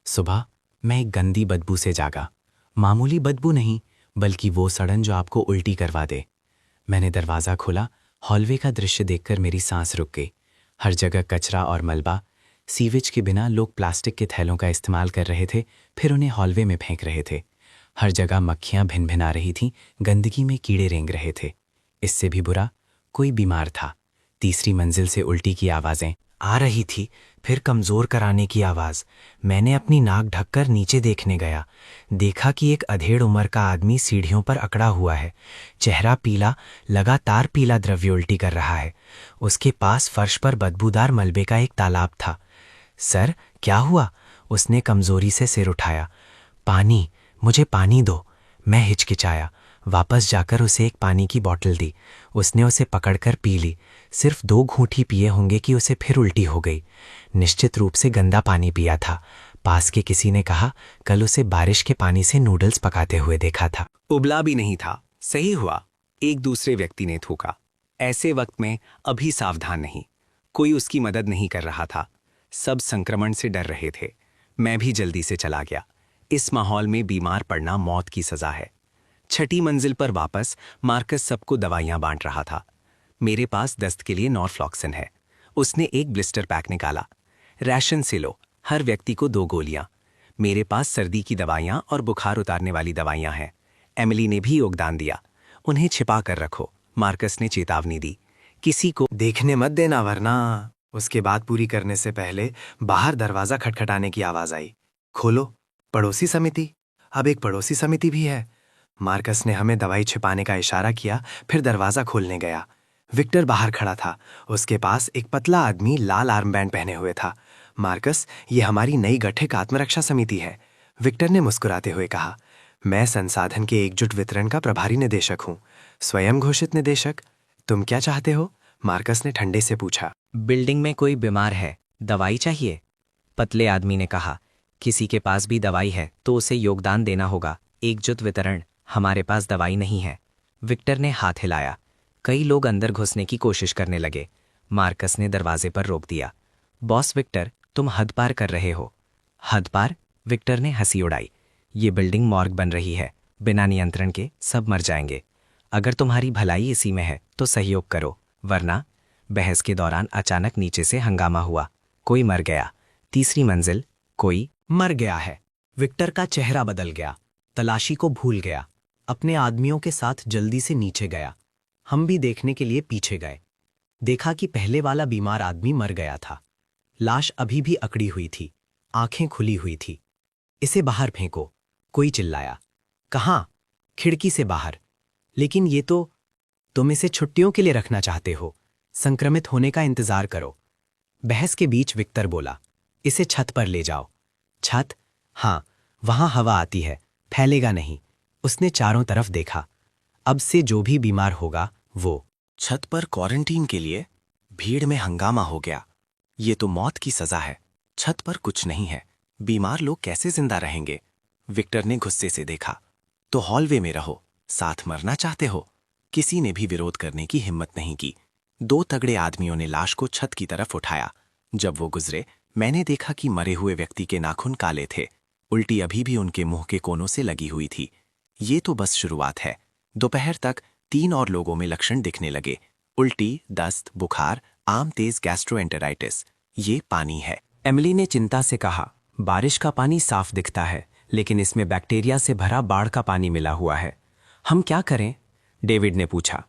[SPEAKER 1] सुबह मैं एक गंदी बदबू से जागा। मामूली बदबू नहीं, बल्कि वो सड़न जो आपको उल्टी करवा दे। मैंने दरवाज़ा खोला। हॉलवे का दृश्य देखकर मेरी सांस रुक गई। हर जगह कचरा और मलबा। सीवेज के बिना लोग प्लास्टिक के थैलों का इस्तेमाल कर रहे थे, फिर उन्हें हॉलवे में फेंक रहे थे। हर जगह मक्खियां भिनभिना रही थीं, गंदगी में कीड़े रेंग रहे थे। इससे भी बुरा, कोई बीमार था। तीसरी मंजिल से उल्टी की आवाज़ें
[SPEAKER 2] आ रही थी, फिर कमज़ोर कराने की आवाज़। मैंने अपनी नाक ढककर नीचे देखने गया। देखा कि एक अधेड़ उम्र का आदमी सीढ़ियों पर अकड़ा हुआ है। चेहरा पीला, लगातार पीला द्रव्य उल्टी कर रहा है। उसके पास फर्श पर बदबूदार मलबे का एक तालाब था। सर, क्या हुआ? उसने कमज़ोरी से सिर उठाया। पानी, मुझे पानी दो। मैं हिचकिचाया। वापस जाकर उसे एक पानी की बोतल दी। उसने उसे पकड़कर पी ली। सिर्फ 2 घूंट ही पिए होंगे कि उसे फिर उल्टी हो गई। निश्चित रूप से गंदा पानी पिया था। पास के किसी ने कहा, कल उसे बारिश के पानी से नूडल्स पकाते हुए देखा था।
[SPEAKER 1] उबला भी नहीं था। सही हुआ, एक दूसरे व्यक्ति ने थूका। ऐसे वक्त में अभी सावधान नहीं। कोई उसकी मदद नहीं कर रहा था। सब संक्रमण से डर रहे थे। मैं भी जल्दी से चला गया। इस माहौल में बीमार पड़ना मौत की सजा है। 6ठी मंजिल पर वापस मार्कस सबको दवाइयां बांट रहा था। मेरे पास दस्त के लिए नॉरफ्लॉक्सिन है। उसने एक ब्लिस्टर पैक निकाला। राशन से लो, हर व्यक्ति को 2 गोलियां। मेरे पास सर्दी की दवाइयां और बुखार उतारने वाली दवाइयां हैं। एमिली ने भी योगदान दिया। उन्हें छिपा कर रखो, मार्कस ने चेतावनी दी। किसी को
[SPEAKER 2] देखने मत देना, वरना। उसके बाद पूरी करने से पहले बाहर दरवाज़ा खटखटाने की आवाज़ आई। खोलो। पड़ोसी समिति। अब एक पड़ोसी समिति भी है। मार्कस ने हमें दवाई छिपाने का इशारा किया, फिर दरवाज़ा खोलने गया। विक्टर बाहर खड़ा था। उसके पास एक पतला आदमी लाल आर्मबैंड पहने हुए था। मार्कस, ये हमारी नई गठित आत्मरक्षा समिति है। विक्टर ने मुस्कुराते हुए कहा, मैं संसाधन के एकजुट वितरण का प्रभारी निदेशक हूँ। स्वयं घोषित निदेशक। तुम क्या चाहते हो? मार्कस ने ठंडे से पूछा।
[SPEAKER 3] बिल्डिंग में कोई बीमार है, दवाई चाहिए? पतले आदमी ने कहा। किसी के पास भी दवाई है तो उसे योगदान देना होगा। एकजुट वितरण। हमारे पास दवाई नहीं है। विक्टर ने हाथ हिलाया। कई लोग अंदर घुसने की कोशिश करने लगे। मार्कस ने दरवाजे पर रोक दिया। बॉस विक्टर, तुम हद पार कर रहे हो। हद पार? विक्टर ने हंसी उड़ाई। ये बिल्डिंग मॉर्ग बन रही है। बिना नियंत्रण के सब मर जाएंगे। अगर तुम्हारी भलाई इसी में है तो सहयोग करो, वरना। बहस के दौरान अचानक नीचे से हंगामा हुआ। कोई मर गया। तीसरी मंजिल। कोई
[SPEAKER 2] मर गया है। विक्टर का चेहरा बदल गया। तलाशी को भूल गया। अपने आदमियों के साथ जल्दी से नीचे गया। हम भी देखने के लिए पीछे गए। देखा कि पहले वाला बीमार आदमी मर गया था। लाश अभी भी अकड़ी हुई थी, आंखें खुली हुई थी। इसे बाहर फेंको, कोई चिल्लाया। कहाँ? खिड़की से बाहर। लेकिन ये तो। तुम इसे छुट्टियों के लिए रखना चाहते हो। संक्रमित होने का इंतजार करो। बहस के बीच विक्टर बोला, इसे छत पर ले जाओ। छत? हाँ, वहां हवा आती है, फैलेगा नहीं। उसने चारों तरफ देखा। अब से जो भी बीमार होगा वो।
[SPEAKER 6] छत पर क्वारंटीन के लिए? भीड़ में हंगामा हो गया। ये तो मौत की सजा है। छत पर कुछ नहीं है। बीमार लोग कैसे जिंदा रहेंगे? विक्टर ने गुस्से से देखा। तो हॉलवे में रहो, साथ मरना चाहते हो? किसी ने भी विरोध करने की हिम्मत नहीं की। 2 तगड़े आदमियों ने लाश को छत की तरफ उठाया। जब वो गुजरे, मैंने देखा कि मरे हुए व्यक्ति के नाखून काले थे। उल्टी अभी भी उनके मुंह के कोनों से लगी हुई थी। ये तो बस शुरुआत है। दोपहर तक 3 और लोगों में लक्षण दिखने लगे। उल्टी, दस्त, बुखार, आम तेज गैस्ट्रोएंटेराइटिस। ये पानी है।
[SPEAKER 1] एमिली ने चिंता से कहा, बारिश का पानी साफ दिखता है, लेकिन इसमें बैक्टीरिया से भरा बाढ़ का पानी मिला हुआ है। हम क्या करें? डेविड ने पूछा।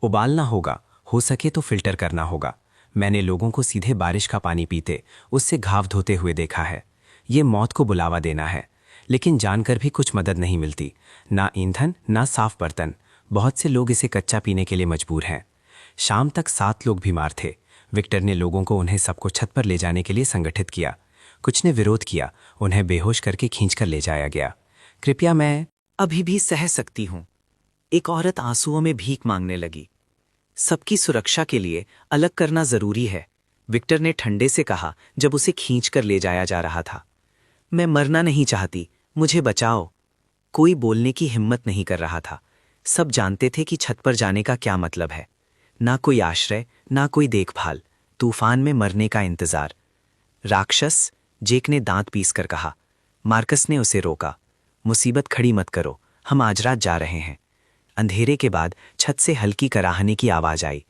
[SPEAKER 1] उबालना होगा, हो सके तो फिल्टर करना होगा। मैंने लोगों को सीधे बारिश का पानी पीते, उससे घाव धोते हुए देखा है। ये मौत को बुलावा देना है। लेकिन जानकर भी कुछ मदद नहीं मिलती। ना ईंधन, ना साफ बर्तन। बहुत से लोग इसे कच्चा पीने के लिए मजबूर हैं। शाम तक 7 लोग बीमार थे। विक्टर ने लोगों को उन्हें सबको छत पर ले जाने के लिए संगठित किया। कुछ ने विरोध किया। उन्हें बेहोश करके खींचकर ले जाया गया। कृपया, मैं
[SPEAKER 3] अभी भी सह सकती हूँ।
[SPEAKER 2] एक औरत आंसुओं में भीख मांगने लगी। सबकी सुरक्षा के लिए अलग करना जरूरी है, विक्टर ने ठंडे से कहा जब उसे खींच कर ले जाया जा रहा था। मैं मरना नहीं चाहती, मुझे बचाओ। कोई बोलने की हिम्मत नहीं कर रहा था। सब जानते थे कि छत पर जाने का क्या मतलब है। ना कोई आश्रय, ना कोई देखभाल, तूफान में मरने का इंतजार। राक्षस, जेक ने दांत पीसकर कहा। मार्कस ने उसे रोका। मुसीबत खड़ी मत करो, हम आज रात जा रहे हैं। अंधेरे के बाद छत से हल्की कराहने की आवाज आई।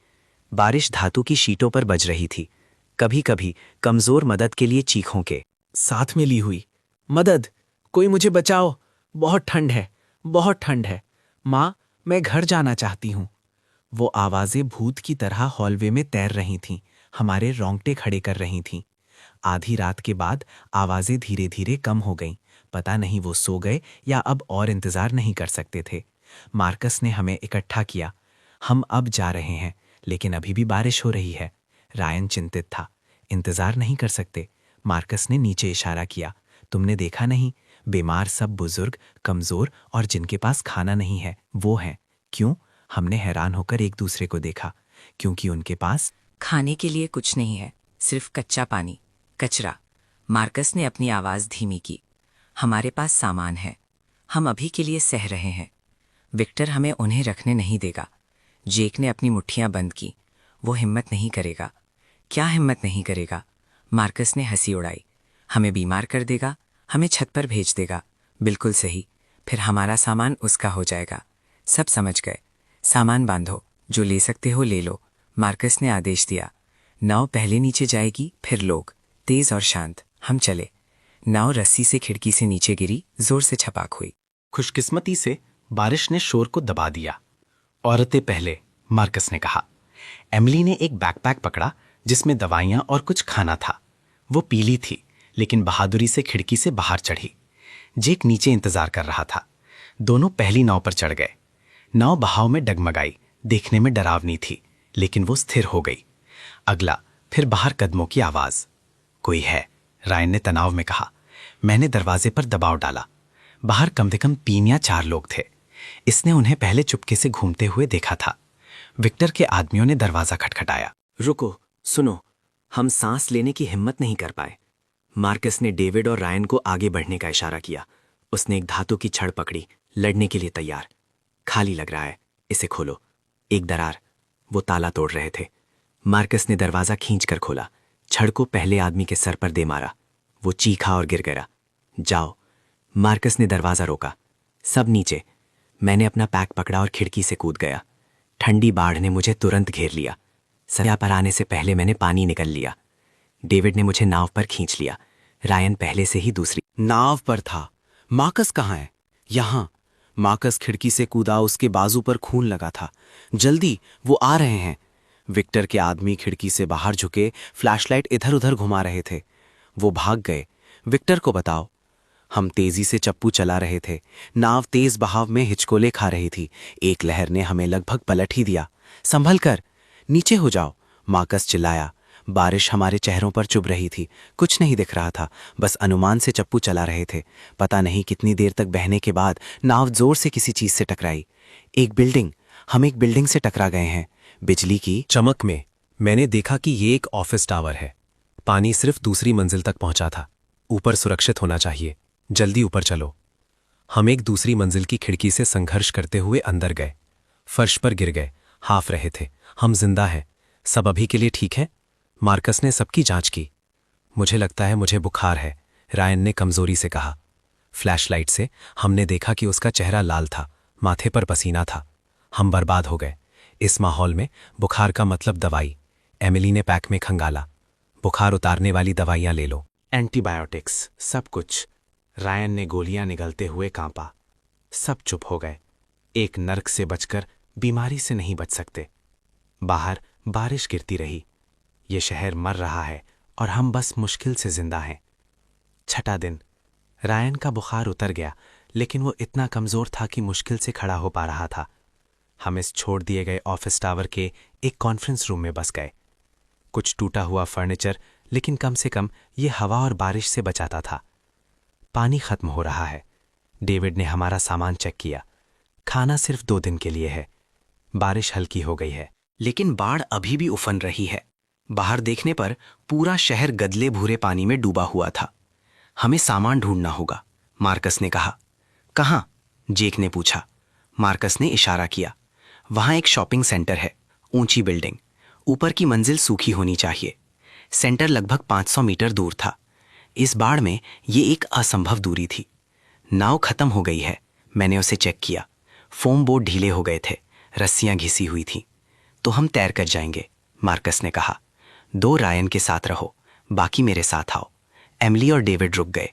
[SPEAKER 2] बारिश धातु की शीटों पर बज रही थी, कभी कभी कमजोर मदद के लिए चीखों के
[SPEAKER 7] साथ में ली हुई। मदद, कोई मुझे बचाओ, बहुत ठंड है, बहुत ठंड है। माँ, मैं घर जाना चाहती हूँ। वो आवाजें भूत की तरह हॉलवे में तैर रही थीं, हमारे रोंगटे खड़े कर रही थीं। आधी रात के बाद आवाजें धीरे धीरे कम हो गईं। पता नहीं वो सो गए या अब और इंतजार नहीं कर सकते थे। मार्कस ने हमें इकट्ठा किया। हम अब जा रहे हैं, लेकिन अभी भी बारिश हो रही है। रायन चिंतित था। इंतजार नहीं कर सकते। मार्कस ने नीचे इशारा किया। तुमने देखा नहीं, बीमार सब बुजुर्ग, कमजोर और जिनके पास खाना नहीं है वो हैं। क्यों? हमने हैरान होकर एक दूसरे को देखा। क्योंकि उनके पास
[SPEAKER 10] खाने के लिए कुछ नहीं है, सिर्फ कच्चा पानी, कचरा। मार्कस ने अपनी आवाज धीमी की। हमारे पास सामान है, हम अभी के लिए सह रहे हैं। विक्टर हमें उन्हें रखने नहीं देगा। जेक ने अपनी मुट्ठियां बंद की। वो हिम्मत नहीं करेगा। क्या हिम्मत नहीं करेगा? मार्कस ने हंसी उड़ाई। हमें बीमार कर देगा, हमें छत पर भेज देगा। बिल्कुल सही, फिर हमारा सामान उसका हो जाएगा। सब समझ गए। सामान बांधो, जो ले सकते हो ले लो। मार्कस ने आदेश दिया। नाव पहले नीचे जाएगी, फिर लोग। तेज और शांत। हम चले। नाव रस्सी से खिड़की से नीचे गिरी, जोर से छपाक हुई।
[SPEAKER 6] खुशकिस्मती से बारिश ने शोर को दबा दिया। औरतें पहले, मार्कस ने कहा। एमिली ने एक बैकपैक पकड़ा जिसमें दवाइयां और कुछ खाना था। वो पीली थी, लेकिन बहादुरी से खिड़की से बाहर चढ़ी। जेक नीचे इंतजार कर रहा था। दोनों पहली नाव पर चढ़ गए। नाव बहाव में डगमगाई, देखने में डरावनी थी, लेकिन वो स्थिर हो गई। अगला, फिर बाहर कदमों की आवाज। कोई है, रायन ने तनाव में कहा। मैंने दरवाजे पर दबाव डाला। बाहर कम से कम 3 या 4 लोग थे। इसने उन्हें पहले चुपके से घूमते हुए देखा था। विक्टर के आदमियों ने दरवाजा खटखटाया।
[SPEAKER 2] रुको, सुनो। हम सांस लेने की हिम्मत नहीं कर पाए। मार्कस ने डेविड और रायन को आगे बढ़ने का इशारा किया। उसने एक धातु की छड़ पकड़ी, लड़ने के लिए तैयार। खाली लग रहा है, इसे खोलो। एक दरार। वो ताला तोड़ रहे थे। मार्कस ने दरवाजा खींचकर खोला। छड़ को पहले आदमी के सर पर दे मारा। वो चीखा और गिर गया। जाओ। मार्कस ने दरवाजा रोका। सब नीचे। मैंने अपना पैक पकड़ा और खिड़की से कूद गया। ठंडी बाढ़ ने मुझे तुरंत घेर लिया। सरिया पर आने से पहले मैंने पानी निकल लिया। डेविड ने मुझे नाव पर खींच लिया। रायन पहले से ही दूसरी
[SPEAKER 6] नाव पर था। मार्कस कहाँ है? यहां। मार्कस खिड़की से कूदा, उसके बाजू पर खून लगा था। जल्दी, वो आ रहे हैं। विक्टर के आदमी खिड़की से बाहर झुके, फ्लैशलाइट इधर उधर घुमा रहे थे। वो भाग गए। विक्टर को बताओ। हम तेजी से चप्पू चला रहे थे। नाव तेज बहाव में हिचकोले खा रही थी। एक लहर ने हमें लगभग पलट ही दिया। संभल कर, नीचे हो जाओ, मार्कस चिल्लाया। बारिश हमारे चेहरों पर चुभ रही थी। कुछ नहीं दिख रहा था, बस अनुमान से चप्पू चला रहे थे। पता नहीं कितनी देर तक बहने के बाद नाव जोर से किसी चीज से टकराई। एक बिल्डिंग। हम एक बिल्डिंग से टकरा गए हैं। बिजली की
[SPEAKER 1] चमक में मैंने देखा कि ये एक ऑफिस टावर है। पानी सिर्फ दूसरी मंजिल तक पहुंचा था। ऊपर सुरक्षित होना चाहिए। जल्दी ऊपर चलो। हम एक दूसरी मंजिल की खिड़की से संघर्ष करते हुए अंदर गए। फर्श पर गिर गए, हाफ रहे थे। हम जिंदा हैं। सब अभी के लिए ठीक है? मार्कस ने सबकी जांच की। मुझे लगता है मुझे बुखार है, रायन ने कमजोरी से कहा। फ्लैशलाइट से हमने देखा कि उसका चेहरा लाल था, माथे पर पसीना था। हम बर्बाद हो गए। इस माहौल में बुखार का मतलब दवाई। एमिली ने पैक में खंगाला। बुखार उतारने वाली दवाइयां ले लो।
[SPEAKER 6] एंटीबायोटिक्स, सब कुछ। रायन ने गोलियां निगलते हुए कांपा। सब चुप हो गए। एक नर्क से बचकर बीमारी से नहीं बच सकते। बाहर बारिश गिरती रही। ये शहर मर रहा है और हम बस मुश्किल से जिंदा हैं। 6ठा दिन। रायन का बुखार उतर गया, लेकिन वो इतना कमजोर था कि मुश्किल से खड़ा हो पा रहा था। हम इस छोड़ दिए गए ऑफिस टावर के एक कॉन्फ्रेंस रूम में बस गए। कुछ टूटा हुआ फर्नीचर, लेकिन कम से कम ये हवा और बारिश से बचाता था। पानी खत्म हो रहा है। डेविड ने हमारा सामान चेक किया। खाना सिर्फ 2 दिन के लिए है। बारिश हल्की हो गई है,
[SPEAKER 2] लेकिन बाढ़ अभी भी उफन रही है। बाहर देखने पर पूरा शहर गदले भूरे पानी में डूबा हुआ था। हमें सामान ढूंढना होगा, मार्कस ने कहा। कहाँ? जेक ने पूछा। मार्कस ने इशारा किया। वहां एक शॉपिंग सेंटर है, ऊंची बिल्डिंग, ऊपर की मंजिल सूखी होनी चाहिए। सेंटर लगभग 500 मीटर दूर था। इस बाढ़ में ये एक असंभव दूरी थी। नाव खत्म हो गई है, मैंने उसे चेक किया। फोम बोर्ड ढीले हो गए थे, रस्सियां घिसी हुई थीं। तो हम तैर कर जाएंगे, मार्कस ने कहा। 2 रायन के साथ रहो, बाकी मेरे साथ आओ। एमिली और डेविड रुक गए।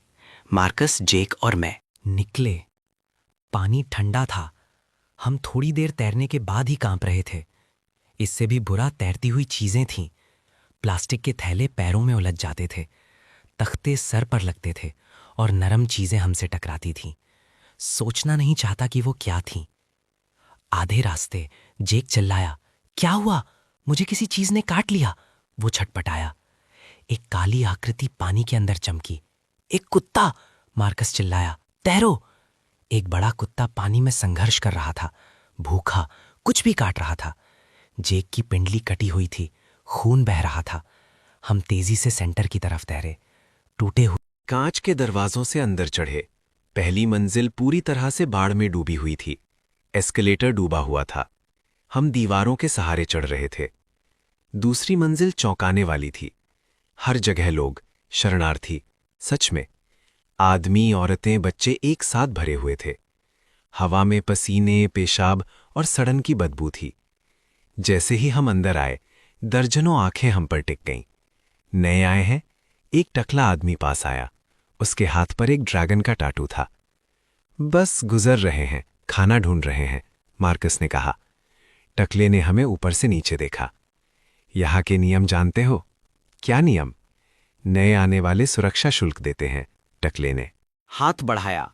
[SPEAKER 2] मार्कस, जेक और मैं
[SPEAKER 8] निकले। पानी ठंडा था। हम थोड़ी देर तैरने के बाद ही कांप रहे थे। इससे भी बुरा तैरती हुई चीजें थीं। प्लास्टिक के थैले पैरों में उलझ जाते थे, तख्ते सर पर लगते थे और नरम चीजें हमसे टकराती थीं। सोचना नहीं चाहता कि वो क्या थीं। आधे रास्ते जेक चिल्लाया, क्या हुआ? मुझे किसी चीज ने काट लिया। वो छटपटाया। एक काली आकृति पानी के अंदर चमकी। एक कुत्ता! मार्कस चिल्लाया, तैरो! एक बड़ा कुत्ता पानी में संघर्ष कर रहा था, भूखा, कुछ भी काट रहा था। जेक की पिंडली कटी हुई थी, खून बह रहा था। हम तेजी से सेंटर की तरफ तैरे। टूटे हुए
[SPEAKER 1] कांच के दरवाजों से अंदर चढ़े। पहली मंजिल पूरी तरह से बाढ़ में डूबी हुई थी। एस्केलेटर डूबा हुआ था। हम दीवारों के सहारे चढ़ रहे थे। दूसरी मंजिल चौंकाने वाली थी। हर जगह लोग, शरणार्थी, सच में आदमी, औरतें, बच्चे एक साथ भरे हुए थे। हवा में पसीने, पेशाब और सड़न की बदबू थी। जैसे ही हम अंदर आए, दर्जनों आंखें हम पर टिक गईं। नए आए हैं? एक टकला आदमी पास आया। उसके हाथ पर एक ड्रैगन का टाटू था। बस गुजर रहे हैं, खाना ढूंढ रहे हैं, मार्कस ने कहा। टकले ने हमें ऊपर से नीचे देखा। यहां के नियम जानते हो? क्या नियम? नए आने वाले सुरक्षा शुल्क देते हैं, टकले ने
[SPEAKER 2] हाथ बढ़ाया।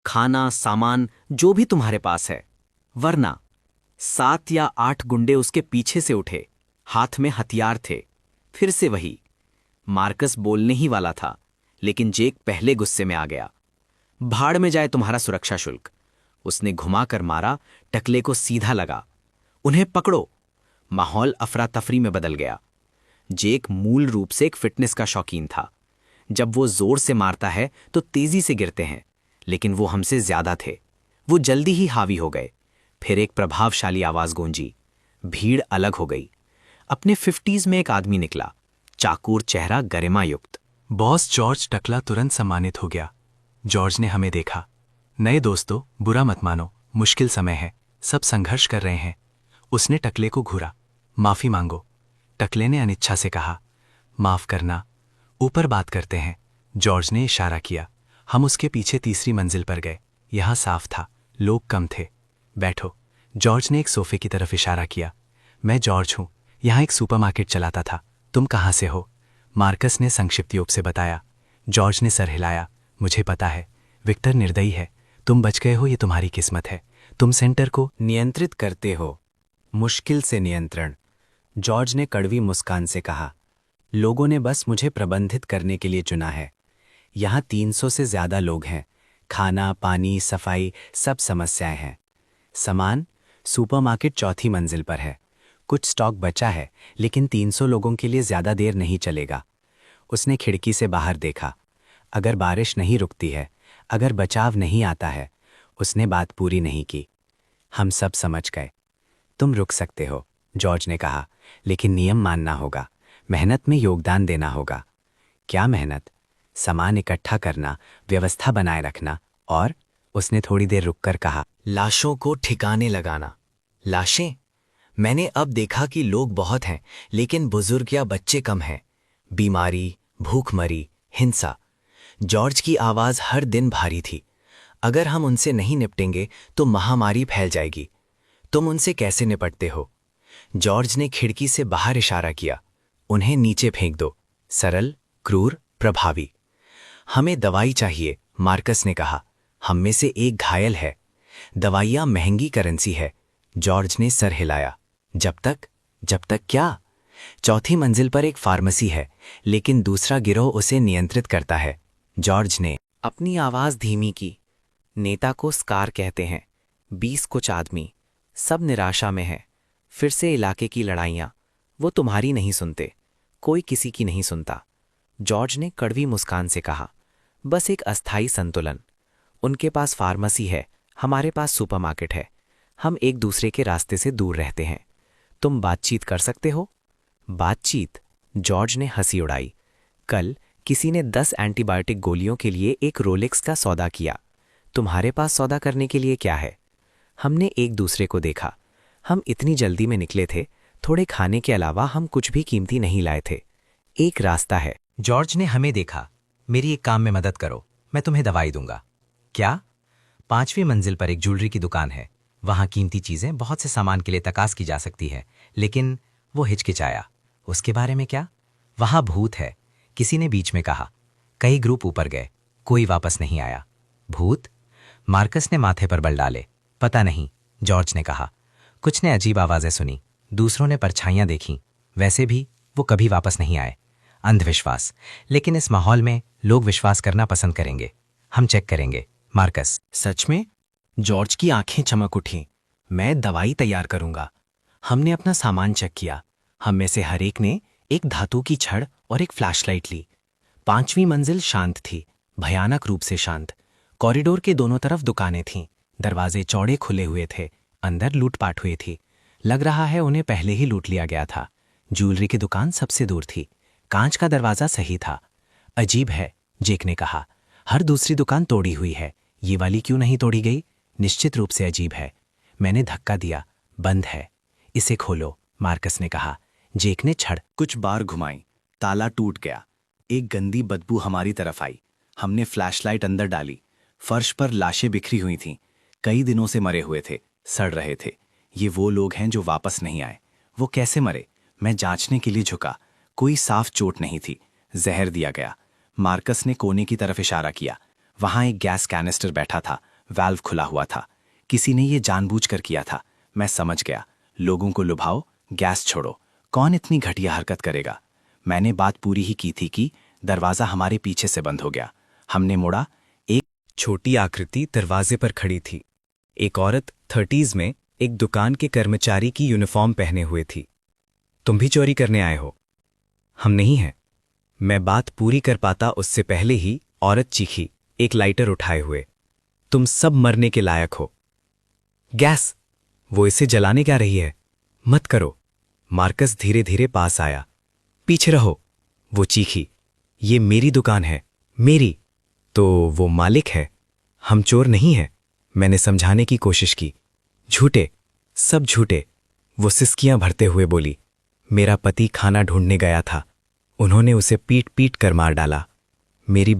[SPEAKER 2] खाना, सामान, जो भी तुम्हारे पास है। वरना 7 या 8 गुंडे उसके पीछे से उठे। हाथ में हथियार थे। फिर से वही। मार्कस बोलने ही वाला था, लेकिन जेक पहले गुस्से में आ गया। भाड़ में जाए तुम्हारा सुरक्षा शुल्क। उसने घुमाकर मारा। टकले को सीधा लगा। उन्हें पकड़ो। माहौल अफरा तफरी में बदल गया। जेक मूल रूप से एक फिटनेस का शौकीन था। जब वो जोर से मारता है तो तेजी से गिरते हैं, लेकिन वो हमसे ज्यादा थे। वो जल्दी ही हावी हो गए। फिर एक प्रभावशाली आवाज गूंजी। भीड़ अलग हो गई। अपने 50s में एक आदमी निकला, चाकूर चेहरा, गरिमायुक्त।
[SPEAKER 6] Boss George. टकला तुरंत सम्मानित हो गया। जॉर्ज ने हमें देखा। नए दोस्तों, बुरा मत मानो, मुश्किल समय है, सब संघर्ष कर रहे हैं। उसने टकले को घूरा। माफी मांगो, टकले ने अनिच्छा से कहा। माफ करना, ऊपर बात करते हैं, जॉर्ज ने इशारा किया। हम उसके पीछे तीसरी मंजिल पर गए। यहां साफ था, लोग कम थे। बैठो, जॉर्ज ने एक सोफे की तरफ इशारा किया। मैं जॉर्ज हूं, यहां एक सुपरमार्केट चलाता था। तुम कहां से हो? मार्कस ने संक्षिप्त योग से बताया। जॉर्ज ने सर हिलाया। मुझे पता है, विक्टर निर्दयी है। तुम बच गए हो, ये तुम्हारी किस्मत है। तुम सेंटर को
[SPEAKER 2] नियंत्रित करते हो। मुश्किल से नियंत्रण, जॉर्ज ने कड़वी मुस्कान से कहा। लोगों ने बस मुझे प्रबंधित करने के लिए चुना है। यहां 300 से ज्यादा लोग हैं। खाना, पानी, सफाई, सब समस्याएं हैं। सामान, सुपरमार्केट चौथी मंजिल पर है। कुछ स्टॉक बचा है, लेकिन 300 लोगों के लिए ज्यादा देर नहीं चलेगा। उसने खिड़की से बाहर देखा। अगर बारिश नहीं रुकती है, अगर बचाव नहीं आता है। उसने बात पूरी नहीं की। हम सब समझ गए। तुम रुक सकते हो, जॉर्ज ने कहा, लेकिन नियम मानना होगा। मेहनत में योगदान देना होगा। क्या मेहनत? सामान इकट्ठा करना, व्यवस्था बनाए रखना, और उसने थोड़ी देर रुककर कहा,
[SPEAKER 8] लाशों को ठिकाने लगाना। लाशें? मैंने अब देखा कि लोग बहुत हैं, लेकिन बुजुर्ग या बच्चे कम हैं। बीमारी, भूखमरी, हिंसा। जॉर्ज की आवाज हर दिन भारी थी। अगर हम उनसे नहीं निपटेंगे तो महामारी फैल जाएगी। तुम उनसे कैसे निपटते हो? जॉर्ज ने खिड़की से बाहर इशारा किया। उन्हें नीचे फेंक दो। सरल, क्रूर, प्रभावी। हमें दवाई चाहिए, मार्कस ने कहा। हम में से एक घायल है। दवाइयां महंगी करेंसी है। जॉर्ज ने सर हिलाया। जब तक क्या? चौथी मंजिल पर एक फार्मेसी है, लेकिन दूसरा गिरोह उसे नियंत्रित करता है। जॉर्ज ने अपनी आवाज धीमी की। नेता को स्कार कहते हैं।
[SPEAKER 2] 20 कुछ आदमी, सब निराशा में है। फिर से इलाके की लड़ाइयाँ, वो तुम्हारी नहीं सुनते, कोई किसी की नहीं सुनता। जॉर्ज ने कड़वी मुस्कान से कहा, बस एक अस्थायी संतुलन। उनके पास फार्मेसी है, हमारे पास सुपरमार्केट है। हम एक दूसरे के रास्ते से दूर रहते हैं। तुम बातचीत कर सकते हो? बातचीत? जॉर्ज ने हंसी उड़ाई। कल किसी ने 10 एंटीबायोटिक गोलियों के लिए एक रोलेक्स का सौदा किया। तुम्हारे पास सौदा करने के लिए क्या है? हमने एक दूसरे को देखा। हम इतनी जल्दी में निकले थे, थोड़े खाने के अलावा हम कुछ भी कीमती नहीं लाए थे। एक रास्ता है।
[SPEAKER 1] जॉर्ज ने हमें देखा। मेरी एक काम में मदद करो, मैं तुम्हें दवाई दूंगा। क्या? 5वीं मंजिल पर एक ज्वेलरी की दुकान है। वहां कीमती चीजें, बहुत से सामान के लिए तकास की जा सकती है। लेकिन वो हिचकिचाया। उसके बारे में क्या? वहां भूत है, किसी ने बीच में कहा। कई ग्रुप ऊपर गए, कोई वापस नहीं आया। भूत? मार्कस ने माथे पर बल डाले। पता नहीं, जॉर्ज ने कहा। कुछ ने अजीब आवाजें सुनी, दूसरों ने परछाइयां देखीं। वैसे भी वो कभी वापस नहीं आए। अंधविश्वास, लेकिन इस माहौल में लोग विश्वास करना पसंद करेंगे। हम चेक करेंगे। मार्कस?
[SPEAKER 4] सच में? जॉर्ज की आंखें चमक उठीं। मैं दवाई तैयार करूंगा। हमने अपना सामान चेक किया। हम में से हर एक ने एक धातु की छड़ और एक फ्लैशलाइट ली। 5वीं मंजिल शांत थी, भयानक रूप से शांत। कॉरिडोर के दोनों तरफ दुकानें थीं, दरवाजे चौड़े खुले हुए थे। अंदर लूटपाट हुई थी। लग रहा है उन्हें पहले ही लूट लिया गया था। ज्वेलरी की दुकान सबसे दूर थी। कांच का दरवाजा सही था। अजीब है, जेक ने कहा। हर दूसरी दुकान तोड़ी हुई है, ये वाली क्यों नहीं तोड़ी गई? निश्चित रूप से अजीब है। मैंने धक्का दिया। बंद है। इसे खोलो, मार्कस ने कहा। जेक ने छड़
[SPEAKER 6] कुछ बार घुमाई, ताला टूट गया। एक गंदी बदबू हमारी तरफ आई। हमने फ्लैशलाइट अंदर डाली। फर्श पर लाशें बिखरी हुई थीं। कई दिनों से मरे हुए थे, सड़ रहे थे। ये वो लोग हैं जो वापस नहीं आए। वो कैसे मरे? मैं जांचने के लिए झुका। कोई साफ चोट नहीं थी। जहर दिया गया। मार्कस ने कोने की तरफ इशारा किया। वहां एक गैस कैनिस्टर बैठा था, वाल्व खुला हुआ था। किसी ने ये जानबूझकर किया था। मैं समझ गया। लोगों को लुभाओ, गैस छोड़ो। कौन इतनी घटिया हरकत करेगा? मैंने बात पूरी ही की थी कि दरवाजा हमारे पीछे से बंद हो गया। हमने मुड़ा। एक
[SPEAKER 1] छोटी आकृति दरवाजे पर खड़ी थी। एक औरत 30s में एक दुकान के कर्मचारी की यूनिफॉर्म पहने हुए थी। तुम भी चोरी करने आए हो? हम नहीं हैं। मैं बात पूरी कर पाता उससे पहले ही औरत चीखी, एक लाइटर उठाए हुए। तुम सब मरने के लायक हो। गैस! वो इसे जलाने क्या रही है? मत करो। मार्कस धीरे धीरे पास आया। पीछे रहो, वो चीखी। ये मेरी दुकान है, मेरी। तो वो मालिक है, हम चोर नहीं हैं। मैंने समझाने की कोशिश की। झूठे, सब झूठे। वो सिसकियां भरते हुए बोली, मेरा पति खाना ढूंढने गया था, उन्होंने उसे पीट पीट कर मार डाला। मेरी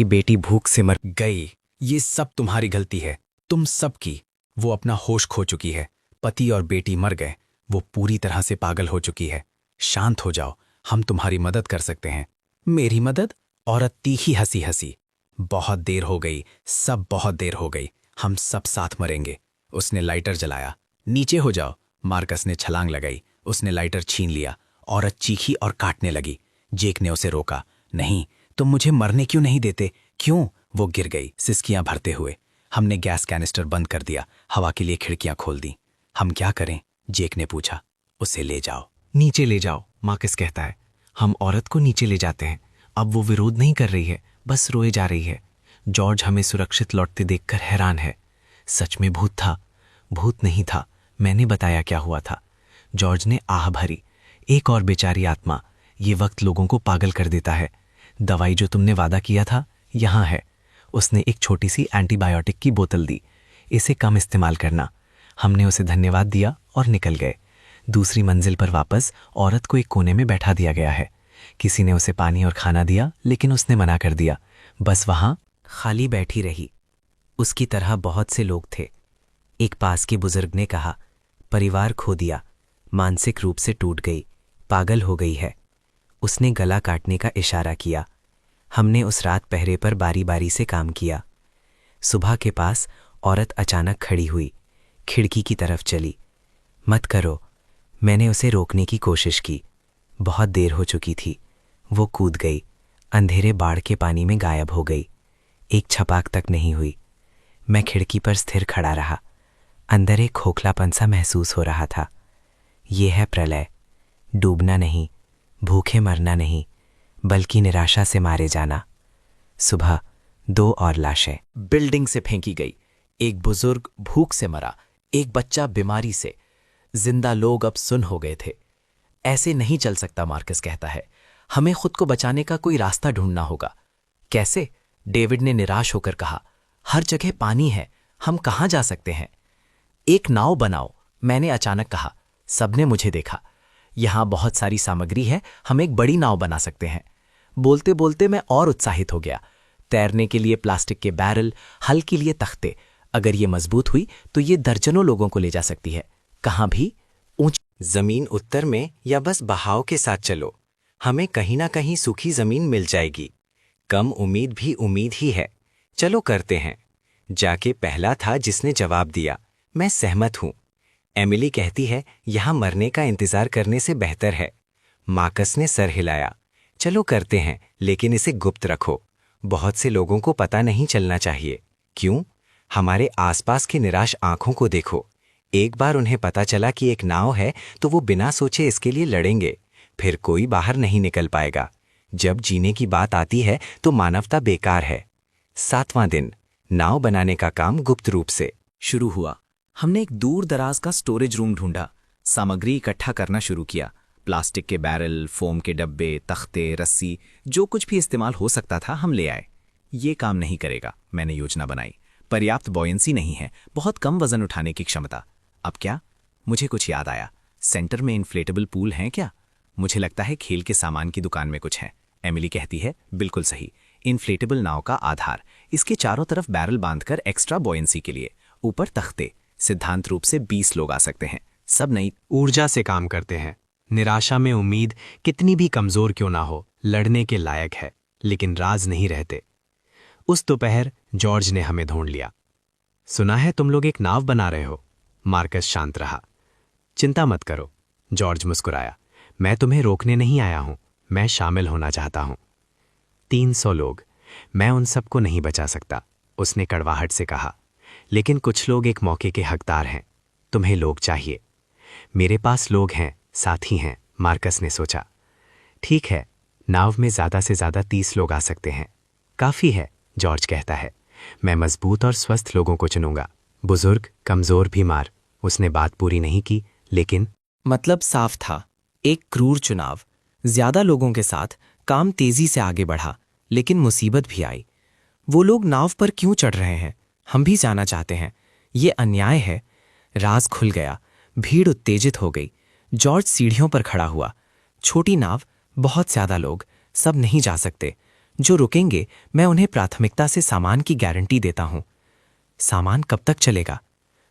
[SPEAKER 1] बेटी भूख से मर गई। ये सब तुम्हारी गलती है, तुम सब की। वो अपना होश खो चुकी है, पति और बेटी मर गए। वो पूरी तरह से पागल हो चुकी है। शांत हो जाओ, हम तुम्हारी मदद कर सकते हैं। मेरी मदद? औरत तीखी हंसी। बहुत देर हो गई, सब बहुत देर हो गई। हम सब साथ मरेंगे। उसने लाइटर जलाया। नीचे हो जाओ। मार्कस ने छलांग लगाई। उसने लाइटर छीन लिया। औरत चीखी और काटने लगी। जेक ने उसे रोका। नहीं, तुम मुझे मरने क्यों नहीं देते? क्यों? वो गिर गई, सिसकियां भरते हुए। हमने गैस कैनिस्टर बंद कर दिया, हवा के लिए खिड़कियां खोल दी। हम क्या करें? जेक ने पूछा। उसे ले जाओ।
[SPEAKER 4] नीचे ले जाओ, मार्कस कहता है। हम औरत को नीचे ले जाते हैं। अब वो विरोध नहीं कर रही है, बस रोए जा रही है। जॉर्ज हमें सुरक्षित लौटते देखकर हैरान है। सच में भूत था? भूत नहीं था, मैंने बताया क्या हुआ था। जॉर्ज ने आह भरी। एक और बेचारी आत्मा। ये वक्त लोगों को पागल कर देता है। दवाई जो तुमने वादा किया था, यहां है। उसने एक छोटी सी एंटीबायोटिक की बोतल दी। इसे कम इस्तेमाल करना। हमने उसे धन्यवाद दिया और निकल गए। दूसरी मंजिल पर वापस औरत को एक कोने में बैठा दिया गया है। किसी ने उसे पानी और खाना दिया, लेकिन उसने मना कर दिया। बस वहां
[SPEAKER 2] खाली बैठी रही। उसकी तरह बहुत से लोग थे। एक पास के बुजुर्ग ने कहा, परिवार खो दिया, मानसिक रूप से टूट गई, पागल हो गई है। उसने गला काटने का इशारा किया। हमने उस रात पहरे पर बारी बारी से काम किया। सुबह के पास औरत अचानक खड़ी हुई, खिड़की की तरफ चली। मत करो, मैंने उसे रोकने की कोशिश की। बहुत देर हो चुकी थी। वो कूद गई, अंधेरे बाढ़ के पानी में गायब हो गई। एक छपाक तक नहीं हुई।
[SPEAKER 3] मैं खिड़की पर स्थिर खड़ा रहा। अंदर एक खोखलापन सा महसूस हो रहा था। ये है प्रलय, डूबना नहीं, भूखे मरना नहीं, बल्कि निराशा से मारे जाना। सुबह 2 और लाशें
[SPEAKER 7] बिल्डिंग से फेंकी गई। एक बुजुर्ग भूख से मरा, एक बच्चा बीमारी से। जिंदा लोग अब सुन्न हो गए थे। ऐसे नहीं चल सकता, मार्कस कहता है। हमें खुद को बचाने का कोई रास्ता ढूंढना होगा। कैसे? डेविड ने निराश होकर कहा। हर जगह पानी है, हम कहाँ जा सकते हैं? एक नाव बनाओ, मैंने अचानक कहा। सबने मुझे देखा। यहां बहुत सारी सामग्री है, हम एक बड़ी नाव बना सकते हैं। बोलते बोलते मैं और उत्साहित हो गया। तैरने के लिए प्लास्टिक के बैरल, हल के लिए तख्ते। अगर ये मजबूत हुई तो ये दर्जनों लोगों को ले जा सकती है। कहां भी? ऊंची
[SPEAKER 1] जमीन उत्तर में या बस बहाव के साथ चलो, हमें कहीं ना कहीं सूखी जमीन मिल जाएगी। कम उम्मीद भी उम्मीद ही है, चलो करते हैं। जाके पहला था जिसने जवाब दिया, मैं सहमत हूं। एमिली कहती है यहां मरने का इंतजार करने से बेहतर है। मार्कस ने सर हिलाया, चलो करते हैं, लेकिन इसे गुप्त रखो। बहुत से लोगों को पता नहीं चलना चाहिए। क्यों? हमारे आसपास के निराश आंखों को देखो। एक बार उन्हें पता चला कि एक नाव है तो वो बिना सोचे इसके लिए लड़ेंगे। फिर कोई बाहर नहीं निकल पाएगा। जब जीने की बात आती है तो मानवता बेकार है। 7वां दिन, नाव बनाने का काम गुप्त रूप से
[SPEAKER 7] शुरू हुआ। हमने एक दूर दराज का स्टोरेज रूम ढूंढा, सामग्री इकट्ठा करना शुरू किया। प्लास्टिक के बैरल, फोम के डब्बे, तख्ते, रस्सी, जो कुछ भी इस्तेमाल हो सकता था हम ले आए। ये काम नहीं करेगा, मैंने योजना बनाई। पर्याप्त बॉयंसी नहीं है, बहुत कम वजन उठाने की क्षमता। अब क्या? मुझे कुछ याद आया। सेंटर में इन्फ्लेटेबल पूल हैं क्या? मुझे लगता है खेल के सामान की दुकान में कुछ है। एमिली कहती है, बिल्कुल सही। इन्फ्लेटेबल नाव का आधार, इसके चारों तरफ बैरल बांधकर एक्स्ट्रा बॉयंसी के लिए, ऊपर तख्ते। सिद्धांत रूप से 20 लोग आ सकते हैं। सब नई
[SPEAKER 4] ऊर्जा से काम करते हैं। निराशा में उम्मीद कितनी भी कमजोर क्यों ना हो, लड़ने के लायक है, लेकिन राज नहीं रहते। उस दोपहर जॉर्ज ने हमें ढूंढ लिया। सुना है तुम लोग एक नाव बना रहे हो। मार्कस शांत रहा। चिंता मत करो, जॉर्ज मुस्कुराया। मैं तुम्हें रोकने नहीं आया हूं, मैं शामिल होना चाहता हूं। 300 लोग, मैं उन सबको नहीं बचा सकता, उसने कड़वाहट से कहा। लेकिन कुछ लोग एक मौके के हकदार हैं। तुम्हें लोग चाहिए। मेरे पास लोग हैं, साथी हैं, मार्कस ने सोचा। ठीक है, नाव में ज्यादा से ज्यादा 30 लोग आ सकते हैं। काफी है, जॉर्ज कहता है। मैं मजबूत और स्वस्थ लोगों को चुनूंगा, बुजुर्ग, कमजोर, बीमार। उसने बात पूरी नहीं की, लेकिन
[SPEAKER 2] मतलब साफ था, एक क्रूर चुनाव। ज्यादा लोगों के साथ काम तेजी से आगे बढ़ा, लेकिन मुसीबत भी आई। वो लोग नाव पर क्यों चढ़ रहे हैं, हम भी जाना चाहते हैं। ये अन्याय है। राज खुल गया। भीड़ उत्तेजित हो गई। जॉर्ज सीढ़ियों पर खड़ा हुआ। छोटी नाव, बहुत ज्यादा लोग, सब नहीं जा सकते। जो रुकेंगे मैं उन्हें प्राथमिकता से सामान की गारंटी देता हूं। सामान कब तक चलेगा?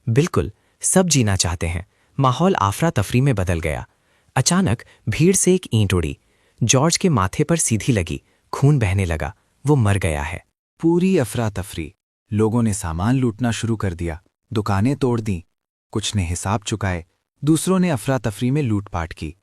[SPEAKER 2] बिल्कुल, सब जीना चाहते हैं। माहौल आफरा तफरी में बदल गया। अचानक भीड़ से एक ईंट उड़ी। जॉर्ज के माथे पर सीधी लगी, खून बहने लगा। वो मर गया है।
[SPEAKER 6] पूरी अफरा तफरी। लोगों ने सामान लूटना शुरू कर दिया, दुकानें तोड़ दी। कुछ ने हिसाब चुकाए, दूसरों ने अफरा तफरी में लूटपाट की।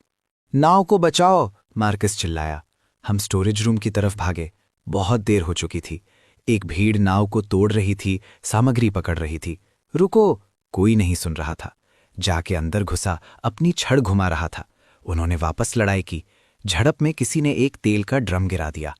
[SPEAKER 6] नाव को बचाओ, मार्कस चिल्लाया। हम स्टोरेज रूम की तरफ भागे। बहुत देर हो चुकी थी। एक भीड़ नाव को तोड़ रही थी, सामग्री पकड़ रही थी। रुको, कोई नहीं सुन रहा था। जाके अंदर घुसा, अपनी छड़ घुमा रहा था। उन्होंने वापस लड़ाई की। झड़प में किसी ने एक तेल का ड्रम गिरा दिया।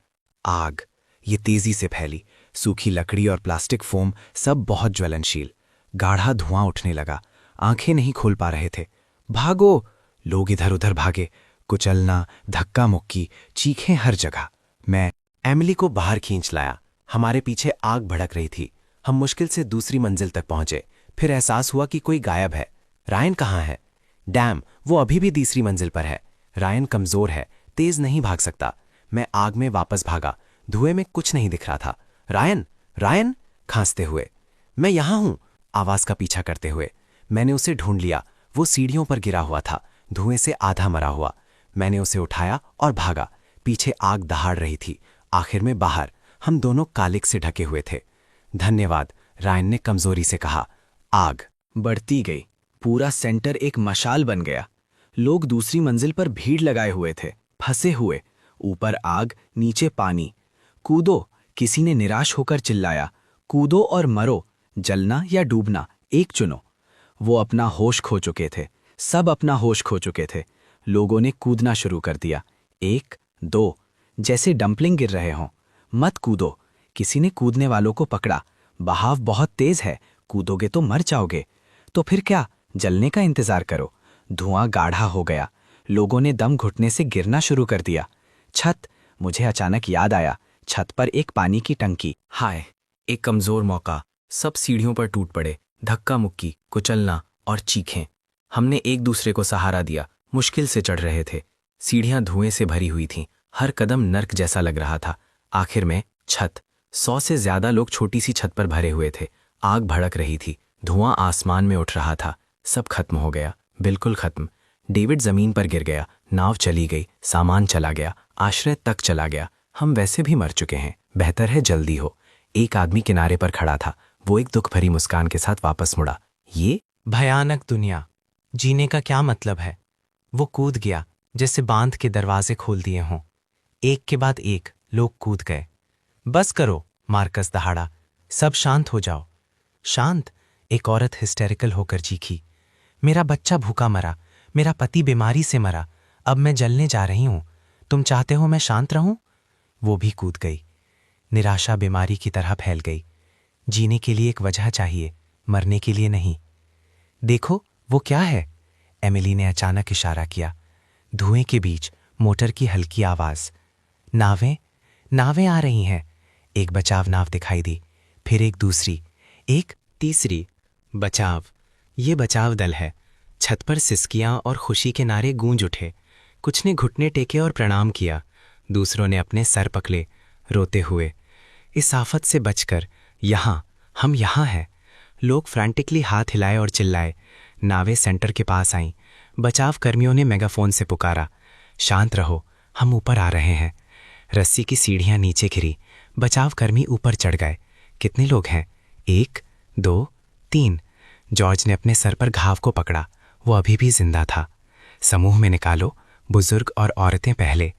[SPEAKER 6] आग, ये तेजी से फैली। सूखी लकड़ी और प्लास्टिक फोम, सब बहुत ज्वलनशील। गाढ़ा धुआं उठने लगा। आंखें नहीं खोल पा रहे थे। भागो! लोग इधर उधर भागे। कुचलना, धक्का मुक्की, चीखें हर जगह। मैं
[SPEAKER 7] एमिली को बाहर खींच लाया। हमारे पीछे आग भड़क रही थी। हम मुश्किल से दूसरी मंजिल तक पहुंचे। फिर एहसास हुआ कि कोई गायब है। रायन कहाँ है? डैम, वो अभी भी तीसरी मंजिल पर है। रायन कमजोर है, तेज नहीं भाग सकता। मैं आग में वापस भागा। धुएं में कुछ नहीं दिख रहा था। रायन, रायन, खांसते हुए। मैं यहां हूं, आवाज का पीछा करते हुए। मैंने उसे ढूंढ लिया। वो सीढ़ियों पर गिरा हुआ था, धुएं से आधा मरा हुआ। मैंने उसे उठाया और भागा। पीछे आग दहाड़ रही थी। आखिर में बाहर हम दोनों कालिक से ढके हुए थे। धन्यवाद, रायन ने कमजोरी से कहा। आग बढ़ती गई। पूरा सेंटर एक मशाल बन गया। लोग दूसरी मंजिल पर भीड़ लगाए हुए थे, फंसे हुए। ऊपर आग, नीचे पानी। कूदो, किसी ने निराश होकर चिल्लाया। कूदो और मरो।
[SPEAKER 6] जलना या डूबना, एक चुनो। वो अपना होश खो चुके थे, सब अपना होश खो चुके थे। लोगों ने कूदना शुरू कर दिया। 1, 2, जैसे डंपलिंग गिर रहे हों। मत कूदो। किसी ने कूदने वालों को पकड़ा। बहाव बहुत तेज है, कूदोगे तो मर जाओगे। तो फिर क्या, जलने का इंतजार करो। धुआं गाढ़ा हो गया। लोगों ने दम घुटने से गिरना शुरू कर दिया। छत, मुझे अचानक याद आया, छत पर एक पानी की टंकी।
[SPEAKER 1] हाय, एक कमजोर मौका। सब सीढ़ियों पर टूट पड़े। धक्का मुक्की, कुचलना और चीखें। हमने एक दूसरे को सहारा दिया। मुश्किल से चढ़ रहे थे। सीढ़ियां धुएं से भरी हुई थीं। हर कदम नर्क जैसा लग रहा था। आखिर में छत। 100 से ज्यादा लोग छोटी सी छत पर भरे हुए थे। आग भड़क रही थी। धुआं आसमान में उठ रहा था। सब खत्म हो गया, बिल्कुल खत्म। डेविड जमीन पर गिर गया। नाव चली गई। सामान चला गया। आश्रय तक चला गया। हम वैसे भी मर चुके हैं। बेहतर है जल्दी हो। एक आदमी किनारे पर खड़ा था। वो एक दुख भरी मुस्कान के साथ वापस मुड़ा। ये
[SPEAKER 4] भयानक दुनिया, जीने का क्या मतलब है? वो कूद गया जैसे बांध के दरवाजे खोल दिए हों। एक के बाद एक लोग कूद गए। बस करो, मार्कस दहाड़ा। सब शांत हो जाओ। शांत? एक औरत हिस्टेरिकल होकर चीखी। मेरा बच्चा भूखा मरा, मेरा पति बीमारी से मरा, अब मैं जलने जा रही हूं। तुम चाहते हो मैं शांत रहूं? वो भी कूद गई। निराशा बीमारी की तरह फैल गई। जीने के लिए एक वजह चाहिए, मरने के लिए नहीं। देखो वो क्या है? एमिली ने अचानक इशारा किया। धुएं के बीच मोटर की हल्की आवाज। नावें, नावें आ रही हैं। एक बचाव नाव दिखाई दी, फिर एक दूसरी, एक तीसरी। बचाव, ये बचाव दल है। छत पर सिसकियां और खुशी के नारे गूंज उठे। कुछ ने घुटने टेके और प्रणाम किया। दूसरों ने अपने सर पकड़े, रोते हुए। इस आफत से बचकर हम यहाँ हैं। लोग फ्रैंटिकली हाथ हिलाए और चिल्लाए। नावें सेंटर के पास आईं। बचाव कर्मियों ने मेगाफोन से पुकारा, शांत रहो, हम ऊपर आ रहे हैं। रस्सी की सीढ़ियां नीचे गिरी। बचाव कर्मी ऊपर चढ़ गए। कितने लोग हैं? 1, 2, 3। जॉर्ज ने अपने सर पर घाव को पकड़ा। वो अभी भी जिंदा था। समूह में निकालो, बुजुर्ग और औरतें पहले।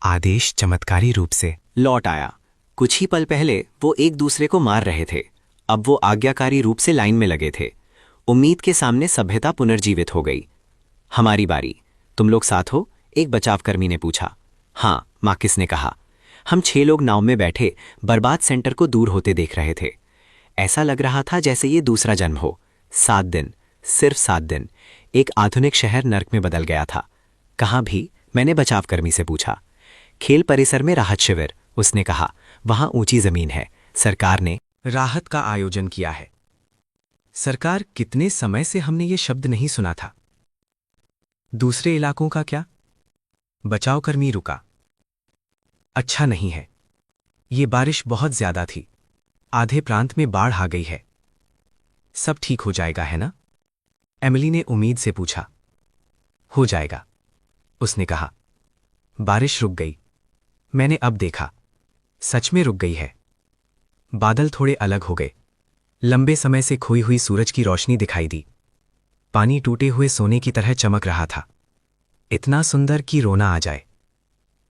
[SPEAKER 4] आदेश चमत्कारी रूप से
[SPEAKER 2] लौट आया। कुछ ही पल पहले वो एक दूसरे को मार रहे थे, अब वो आज्ञाकारी रूप से लाइन में लगे थे। उम्मीद के सामने सभ्यता पुनर्जीवित हो गई। हमारी बारी, तुम लोग साथ हो? एक बचावकर्मी ने पूछा। हाँ, मार्कस ने कहा। हम 6 लोग नाव में बैठे बर्बाद सेंटर को दूर होते देख रहे थे। ऐसा लग रहा था जैसे ये दूसरा जन्म हो। 7 दिन, सिर्फ 7 दिन। एक आधुनिक शहर नर्क में बदल गया था। कहाँ भी? मैंने बचावकर्मी से पूछा। खेल परिसर में राहत शिविर, उसने कहा। वहां ऊंची जमीन है। सरकार ने
[SPEAKER 1] राहत का आयोजन किया है। सरकार, कितने समय से हमने ये शब्द नहीं सुना था। दूसरे इलाकों का क्या? बचावकर्मी रुका। अच्छा नहीं है। ये बारिश बहुत ज्यादा थी। आधे प्रांत में बाढ़ आ गई है। सब ठीक हो जाएगा, है ना? एमिली ने उम्मीद से पूछा। हो जाएगा, उसने कहा। बारिश रुक गई। मैंने अब देखा, सच में रुक गई है। बादल थोड़े अलग हो गए। लंबे समय से खोई हुई सूरज की रोशनी दिखाई दी। पानी टूटे हुए सोने की तरह चमक रहा था, इतना सुंदर कि रोना आ जाए।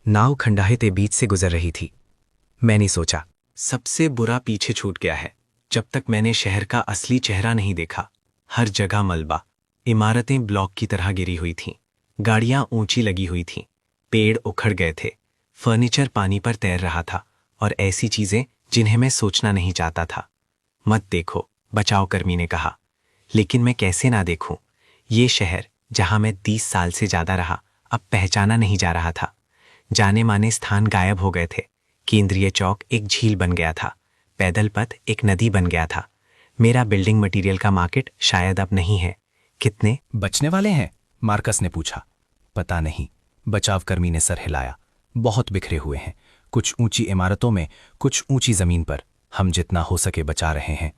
[SPEAKER 1] नाव खंडाहते बीच से गुजर रही थी। मैंने सोचा, सबसे बुरा पीछे छूट गया है। जब तक मैंने शहर का असली चेहरा नहीं देखा। हर जगह मलबा, इमारतें ब्लॉक की तरह गिरी हुई थीं, गाड़ियां ऊंची लगी हुई थीं, पेड़ उखड़ गए थे, फर्नीचर पानी पर तैर रहा था और ऐसी चीजें जिन्हें मैं सोचना नहीं चाहता था। मत देखो, बचावकर्मी ने कहा। लेकिन मैं कैसे ना देखूं? ये शहर जहां मैं 30 साल से ज्यादा रहा, अब पहचाना नहीं जा रहा था। जाने माने स्थान गायब हो गए थे। केंद्रीय चौक एक झील बन गया था। पैदल पथ एक नदी बन गया था। मेरा बिल्डिंग मटेरियल का मार्केट शायद अब नहीं है। कितने
[SPEAKER 7] बचने वाले हैं? मार्कस ने पूछा। पता नहीं, बचावकर्मी ने सर हिलाया। बहुत बिखरे हुए हैं, कुछ ऊंची इमारतों में, कुछ ऊंची जमीन पर। हम जितना हो सके बचा रहे हैं।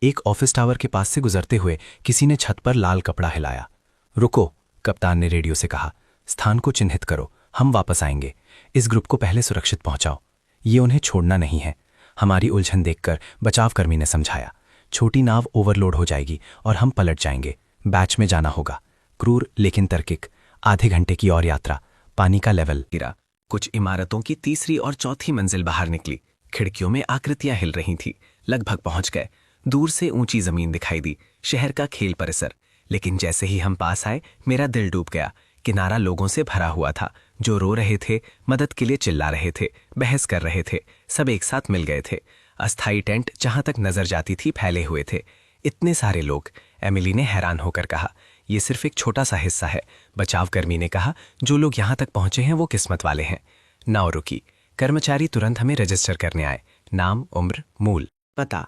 [SPEAKER 7] एक ऑफिस टावर के पास से गुजरते हुए किसी ने छत पर लाल कपड़ा हिलाया। रुको, कप्तान ने रेडियो से कहा। स्थान को चिन्हित करो, हम वापस आएंगे। इस ग्रुप को पहले सुरक्षित पहुंचाओ। ये उन्हें छोड़ना नहीं है। हमारी उलझन देखकर बचावकर्मी ने समझाया। छोटी नाव ओवरलोड हो जाएगी और हम पलट जाएंगे। बैच में जाना होगा। क्रूर लेकिन तार्किक। आधे घंटे की और यात्रा। पानी का लेवल गिरा। कुछ इमारतों की तीसरी और चौथी मंजिल बाहर निकली। खिड़कियों में आकृतियां हिल रही थीं। लगभग पहुंच गए।
[SPEAKER 6] दूर से ऊंची जमीन दिखाई दी, शहर का खेल परिसर। लेकिन जैसे ही हम पास आए, मेरा दिल डूब गया। किनारा लोगों से भरा हुआ था, जो रो रहे थे, मदद के लिए चिल्ला रहे थे, बहस कर रहे थे। सब एक साथ मिल गए थे। अस्थायी टेंट जहां तक नजर जाती थी फैले हुए थे। इतने सारे लोग। एमिली ने हैरान होकर कहा, यह सिर्फ एक छोटा सा हिस्सा है। बचाव कर्मी ने कहा, जो लोग यहां तक पहुंचे हैं वो किस्मत वाले हैं। नाव रुकी। कर्मचारी तुरंत हमें रजिस्टर करने आए। नाम, उम्र, मूल।
[SPEAKER 8] पता,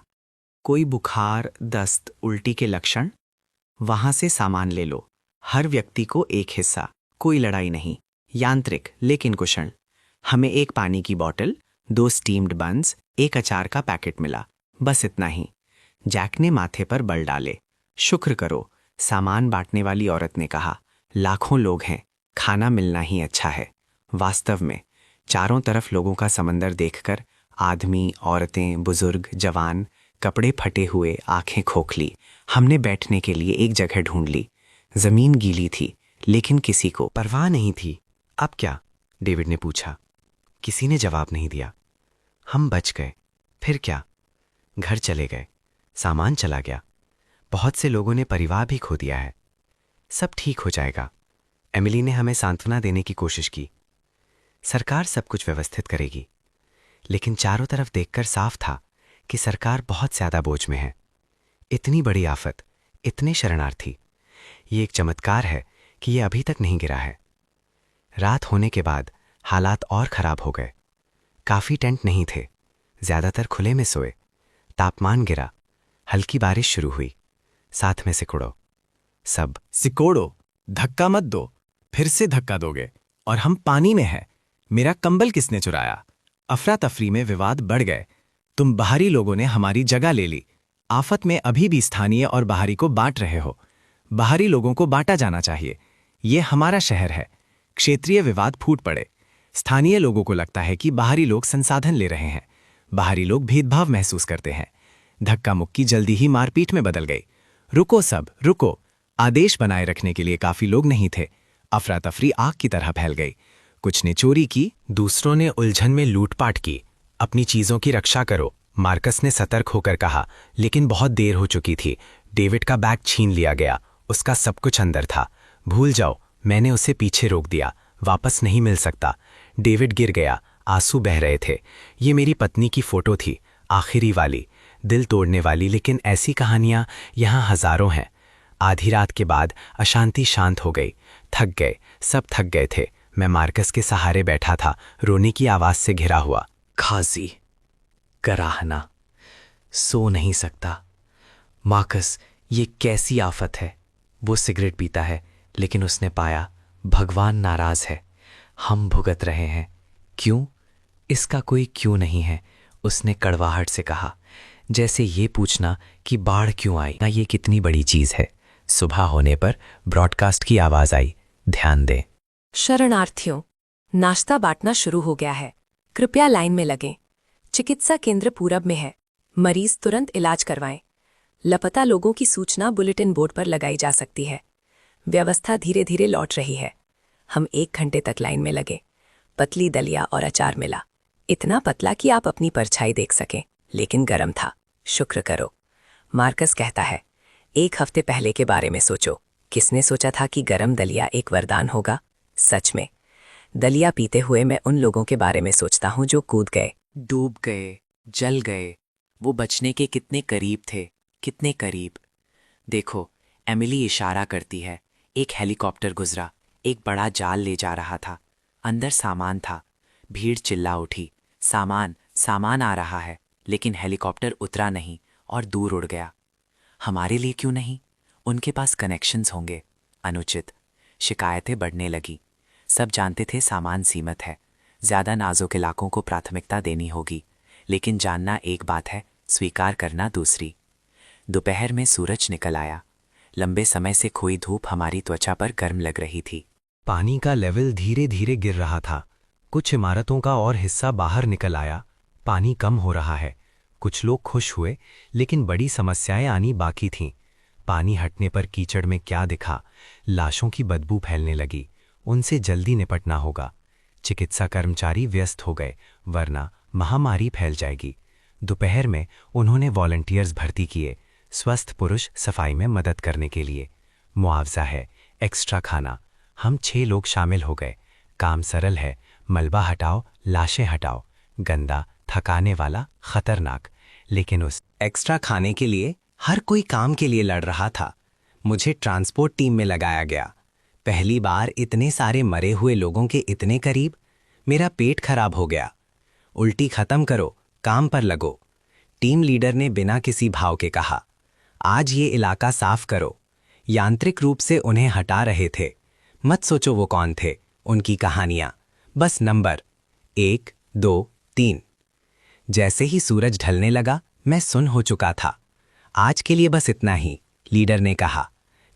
[SPEAKER 8] कोई बुखार, दस्त, उल्टी के लक्षण, वहां से सामान ले लो। हर व्यक्ति को एक हिस्सा, कोई लड़ाई नहीं, यांत्रिक लेकिन कुशल। हमें एक पानी की बोतल, 2 स्टीम्ड बन्स, एक अचार का पैकेट मिला, बस इतना ही। जैक ने माथे पर बल डाले। शुक्र करो, सामान बांटने वाली औरत ने कहा। लाखों लोग हैं, खाना मिलना ही अच्छा है। वास्तव में चारों तरफ लोगों का समंदर देखकर आदमी, औरतें, बुजुर्ग, जवान, कपड़े फटे हुए, आंखें खोखली, हमने बैठने के लिए एक जगह ढूंढ ली। जमीन गीली थी, लेकिन किसी को परवाह नहीं थी। अब क्या? डेविड ने पूछा। किसी ने जवाब नहीं दिया। हम बच गए। फिर क्या? घर चले गए, सामान चला गया। बहुत से लोगों ने परिवार भी खो दिया है। सब ठीक हो जाएगा। एमिली ने हमें सांत्वना देने की कोशिश की। सरकार सब कुछ व्यवस्थित करेगी। लेकिन चारों तरफ देखकर साफ था कि सरकार बहुत ज्यादा बोझ में है। इतनी बड़ी आफत, इतने शरणार्थी। ये एक चमत्कार है कि ये अभी तक नहीं गिरा है। रात होने के बाद हालात और खराब हो गए। काफी टेंट नहीं थे, ज्यादातर खुले में सोए। तापमान गिरा, हल्की बारिश शुरू हुई, साथ में सिकुड़ो। सब
[SPEAKER 6] सिकोड़ो, धक्का मत दो, फिर से धक्का दोगे और हम पानी में हैं। मेरा कंबल किसने चुराया? अफरा तफरी में विवाद बढ़ गए। तुम बाहरी लोगों ने हमारी जगह ले ली। आफत में अभी भी स्थानीय और बाहरी को बांट रहे हो। बाहरी लोगों को बांटा जाना चाहिए। ये हमारा शहर है। क्षेत्रीय विवाद फूट पड़े। स्थानीय लोगों को लगता है कि बाहरी लोग संसाधन ले रहे हैं। बाहरी लोग भेदभाव महसूस करते हैं। धक्का मुक्की जल्दी ही मारपीट में बदल गई। रुको सब, रुको। आदेश बनाए रखने के लिए काफी लोग नहीं थे। अफरा तफरी आग की तरह फैल गई। कुछ ने चोरी की, दूसरों ने उलझन में लूटपाट की। अपनी चीजों की रक्षा करो, मार्कस ने सतर्क होकर कहा। लेकिन बहुत देर हो चुकी थी। डेविड का बैग छीन लिया गया। उसका सब कुछ अंदर था। भूल जाओ, मैंने उसे पीछे रोक दिया। वापस नहीं मिल सकता। डेविड गिर गया, आंसू बह रहे थे। ये मेरी पत्नी की फोटो थी, आखिरी वाली, दिल तोड़ने वाली। लेकिन ऐसी कहानियां यहाँ हजारों हैं। आधी रात के बाद अशांति शांत हो गई। थक गए, सब थक गए थे। मैं मार्कस के सहारे बैठा था, रोने की आवाज से घिरा हुआ।
[SPEAKER 2] खांसी, कराहना, सो नहीं सकता। मार्कस, ये कैसी आफत है। वो सिगरेट पीता है, लेकिन उसने पाया भगवान नाराज है। हम भुगत रहे हैं। क्यों? इसका कोई क्यों नहीं है, उसने कड़वाहट से कहा। जैसे ये पूछना कि बाढ़ क्यों आई ना, ये कितनी बड़ी चीज है। सुबह होने पर ब्रॉडकास्ट की आवाज आई, ध्यान दें।
[SPEAKER 9] शरणार्थियों, नाश्ता बांटना शुरू हो गया है। कृपया लाइन में लगें। चिकित्सा केंद्र पूरब में है। मरीज तुरंत इलाज करवाएं। लापता लोगों की सूचना बुलेटिन बोर्ड पर लगाई जा सकती है। व्यवस्था धीरे धीरे लौट रही है। हम 1 घंटे तक लाइन में लगे। पतली दलिया और अचार मिला, इतना पतला कि आप अपनी परछाई देख सकें, लेकिन गर्म था। शुक्र करो। मार्कस कहता है, 1 हफ्ते पहले के बारे में सोचो। किसने सोचा था कि गरम दलिया एक वरदान होगा? सच में। दलिया पीते हुए मैं उन लोगों के बारे में सोचता हूं जो कूद गए,
[SPEAKER 10] डूब गए, जल गए। वो बचने के कितने करीब थे, कितने करीब। देखो, एमिली इशारा करती है। एक हेलीकॉप्टर गुजरा, एक बड़ा जाल ले जा रहा था। अंदर सामान था। भीड़ चिल्ला उठी, सामान, सामान आ रहा है। लेकिन हेलीकॉप्टर उतरा नहीं और दूर उड़ गया। हमारे लिए क्यों नहीं? उनके पास कनेक्शंस होंगे। अनुचित। शिकायतें बढ़ने लगी। सब जानते थे सामान सीमित है, ज्यादा नाजुक इलाकों को प्राथमिकता देनी होगी। लेकिन जानना एक बात है, स्वीकार करना दूसरी। दोपहर में सूरज निकल आया। लंबे समय से खोई धूप हमारी त्वचा पर गर्म लग रही थी।
[SPEAKER 1] पानी का लेवल धीरे धीरे गिर रहा था। कुछ इमारतों का और हिस्सा बाहर निकल आया। पानी कम हो रहा है। कुछ लोग खुश हुए, लेकिन बड़ी समस्याएं आनी बाकी थीं। पानी हटने पर कीचड़ में क्या दिखा? लाशों की बदबू फैलने लगी। उनसे जल्दी निपटना होगा। चिकित्सा कर्मचारी व्यस्त हो गए, वरना महामारी फैल जाएगी। दोपहर में उन्होंने वॉलंटियर्स भर्ती किए, स्वस्थ पुरुष सफाई में मदद करने के लिए। मुआवजा है, एक्स्ट्रा खाना। हम 6 लोग शामिल हो गए। काम सरल है, मलबा हटाओ, लाशें हटाओ, गंदा, थकाने वाला, खतरनाक। लेकिन उस एक्स्ट्रा खाने के लिए हर कोई काम के लिए लड़ रहा था। मुझे ट्रांसपोर्ट टीम में लगाया गया। पहली बार इतने सारे मरे हुए लोगों के इतने करीब। मेरा पेट खराब हो गया। उल्टी खत्म करो, काम पर लगो। टीम लीडर ने बिना किसी भाव के कहा, आज ये इलाका साफ करो। यांत्रिक रूप से उन्हें हटा रहे थे। मत सोचो वो कौन थे, उनकी कहानियां, बस नंबर 1, 2, 3। जैसे ही सूरज ढलने लगा, मैं सुन हो चुका था। आज के लिए बस इतना ही, लीडर ने कहा।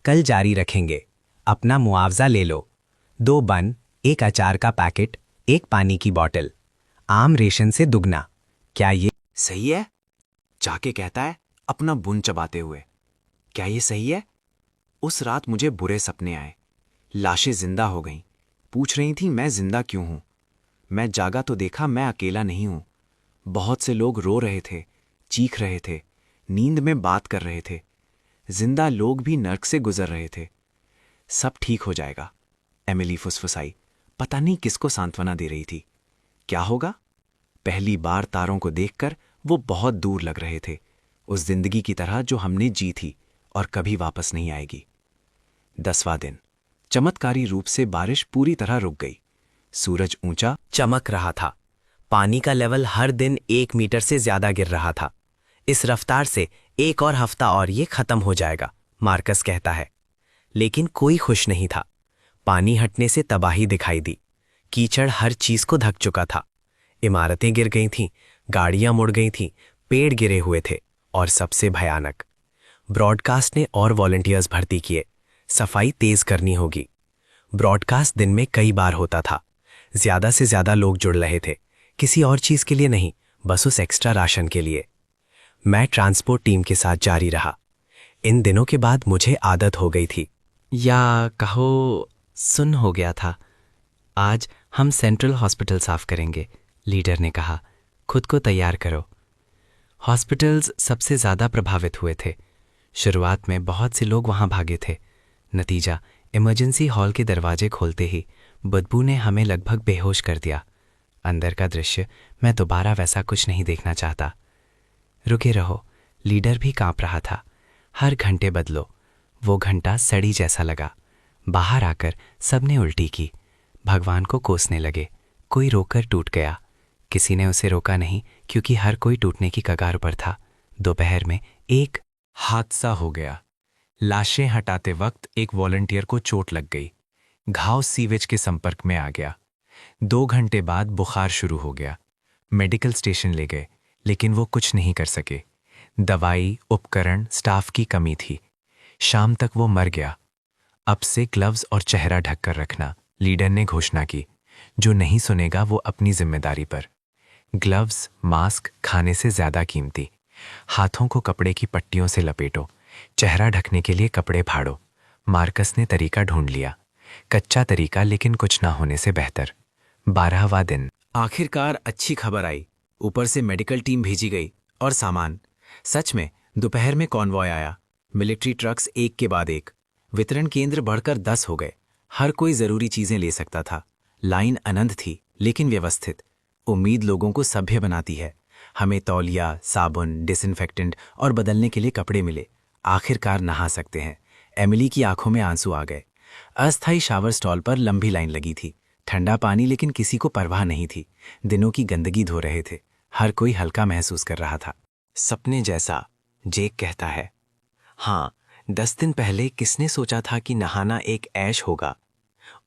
[SPEAKER 1] कल जारी रखेंगे। अपना मुआवजा ले लो। 2 बन, 1 अचार का पैकेट, 1 पानी की बोतल। आम रेशन से दुगना। क्या ये
[SPEAKER 6] सही है? जाके कहता है अपना बुन चबाते हुए। क्या ये सही है? उस रात मुझे बुरे सपने आए। लाशें जिंदा हो गईं। पूछ रही थी मैं जिंदा क्यों हूं। मैं जागा तो देखा मैं अकेला नहीं हूं। बहुत से लोग रो रहे थे, चीख रहे थे, नींद में बात कर रहे थे। जिंदा लोग भी नर्क से गुजर रहे थे। सब ठीक हो जाएगा, एमिली फुसफुसाई। पता नहीं किसको सांत्वना दे रही थी। क्या होगा? पहली बार तारों को देखकर वो बहुत दूर लग रहे थे, उस जिंदगी की तरह जो हमने जी थी और कभी वापस नहीं आएगी। 10वां दिन। चमत्कारी रूप से बारिश पूरी तरह रुक गई। सूरज ऊंचा
[SPEAKER 2] चमक रहा था। पानी का लेवल हर दिन 1 मीटर से ज्यादा गिर रहा था। इस रफ्तार से 1 और हफ्ता और ये खत्म हो जाएगा, मार्कस कहता है। लेकिन कोई खुश नहीं था। पानी हटने से तबाही दिखाई दी। कीचड़ हर चीज को ढक चुका था। इमारतें गिर गई थीं, गाड़ियां मुड़ गई थीं, पेड़ गिरे हुए थे, और सबसे भयानक, ब्रॉडकास्ट ने और वॉलंटियर्स भर्ती किए। सफाई तेज करनी होगी। ब्रॉडकास्ट दिन में कई बार होता था। ज्यादा से ज्यादा लोग जुड़ रहे थे, किसी और चीज के लिए नहीं, बस उस एक्स्ट्रा राशन के लिए। मैं ट्रांसपोर्ट टीम के साथ जारी रहा। इन दिनों के बाद मुझे आदत हो गई थी, या कहो सुन हो गया था। आज हम सेंट्रल हॉस्पिटल साफ करेंगे, लीडर ने कहा। खुद को तैयार करो। हॉस्पिटल्स सबसे ज्यादा प्रभावित हुए थे। शुरुआत में बहुत से लोग वहां भागे थे। नतीजा, इमरजेंसी हॉल के दरवाजे खोलते ही बदबू ने हमें लगभग बेहोश कर दिया। अंदर का दृश्य मैं दोबारा वैसा कुछ नहीं देखना चाहता। रुके रहो, लीडर भी कांप रहा था। हर घंटे बदलो। वो घंटा सड़ी जैसा लगा। बाहर आकर सबने उल्टी की, भगवान को कोसने लगे। कोई रोकर टूट गया। किसी ने उसे रोका नहीं, क्योंकि हर कोई टूटने की कगार पर था। दोपहर में एक
[SPEAKER 1] हादसा हो गया। लाशें हटाते वक्त एक वॉलंटियर को चोट लग गई। घाव सीवेज के संपर्क में आ गया। 2 घंटे बाद बुखार शुरू हो गया। मेडिकल स्टेशन ले गए, लेकिन वो कुछ नहीं कर सके। दवाई, उपकरण, स्टाफ की कमी थी। शाम तक वो मर गया। अब से ग्लव्स और चेहरा ढककर रखना, लीडर ने घोषणा की। जो नहीं सुनेगा वो अपनी जिम्मेदारी पर। ग्लव्स, मास्क खाने से ज्यादा कीमती। हाथों को कपड़े की पट्टियों से लपेटो। चेहरा ढकने के लिए कपड़े फाड़ो। मार्कस ने तरीका ढूंढ लिया। कच्चा तरीका, लेकिन कुछ ना होने से बेहतर। 12वां दिन।
[SPEAKER 6] आखिरकार अच्छी खबर आई। ऊपर से मेडिकल टीम भेजी गई और सामान। सच में दोपहर में कॉन्वॉय आया। मिलिट्री ट्रक्स एक के बाद एक। वितरण केंद्र बढ़कर 10 हो गए। हर कोई जरूरी चीजें ले सकता था। लाइन अनंत थी, लेकिन व्यवस्थित। उम्मीद लोगों को सभ्य बनाती है। हमें तौलिया, साबुन, डिसइंफेक्टेंट और बदलने के लिए कपड़े मिले। आखिरकार नहा सकते हैं। एमिली की आंखों में आंसू आ गए। अस्थायी शावर स्टॉल पर लंबी लाइन लगी थी। ठंडा पानी, लेकिन किसी को परवाह नहीं थी। दिनों की गंदगी धो रहे थे। हर कोई हल्का महसूस कर रहा था।
[SPEAKER 1] सपने जैसा, जेक कहता है। हाँ, 10 दिन पहले किसने सोचा था कि नहाना एक ऐश होगा।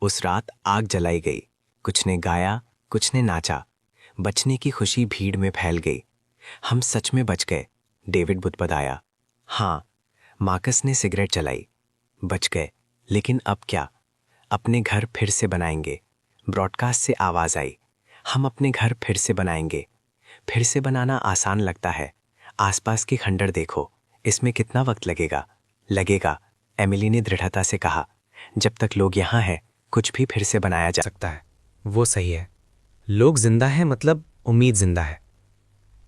[SPEAKER 1] उस रात आग जलाई गई। कुछ ने गाया, कुछ ने नाचा। बचने की खुशी भीड़ में फैल गई। हम सच में बच गए, डेविड बुदबुदाया। हाँ, मार्कस ने सिगरेट जलाई। बच गए, लेकिन अब क्या? अपने घर फिर से बनाएंगे। ब्रॉडकास्ट से आवाज आई। हम अपने घर फिर से बनाएंगे। फिर से बनाना आसान लगता है। आसपास के खंडर देखो, इसमें कितना वक्त लगेगा? लगेगा, एमिली ने दृढ़ता से कहा। जब तक लोग यहाँ हैं, कुछ भी फिर से बनाया जा सकता है।
[SPEAKER 4] वो सही है। लोग जिंदा हैं, मतलब उम्मीद जिंदा है।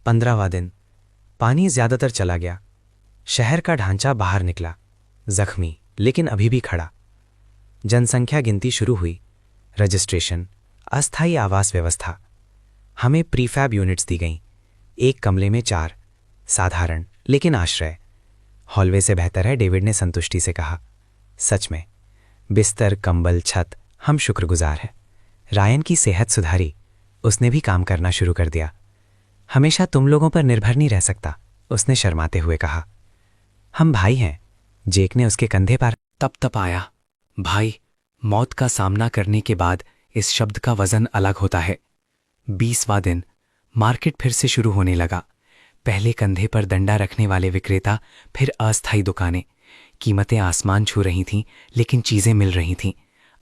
[SPEAKER 4] 15वां दिन।
[SPEAKER 2] पानी ज्यादातर चला गया। शहर का ढांचा बाहर निकला, जख्मी लेकिन अभी भी खड़ा। जनसंख्या गिनती शुरू हुई, रजिस्ट्रेशन, अस्थायी आवास व्यवस्था। हमें प्रीफैब यूनिट्स दी गईं, एक कमरे में 4, साधारण लेकिन आश्रय। हॉलवे से बेहतर है, डेविड ने संतुष्टि से कहा। सच में, बिस्तर, कंबल, छत, हम शुक्रगुजार हैं। रायन की सेहत सुधारी, उसने भी काम करना शुरू कर दिया। हमेशा तुम लोगों पर निर्भर नहीं रह सकता, उसने शर्माते हुए कहा। हम भाई हैं, जेक ने उसके कंधे पर।
[SPEAKER 7] तप आया। भाई, मौत का सामना करने के बाद इस शब्द का वजन अलग होता है। 20वां दिन, मार्केट फिर से शुरू होने लगा। पहले कंधे पर डंडा रखने वाले विक्रेता, फिर अस्थायी दुकानें। कीमतें आसमान छू रही थीं, लेकिन चीजें मिल रही थीं।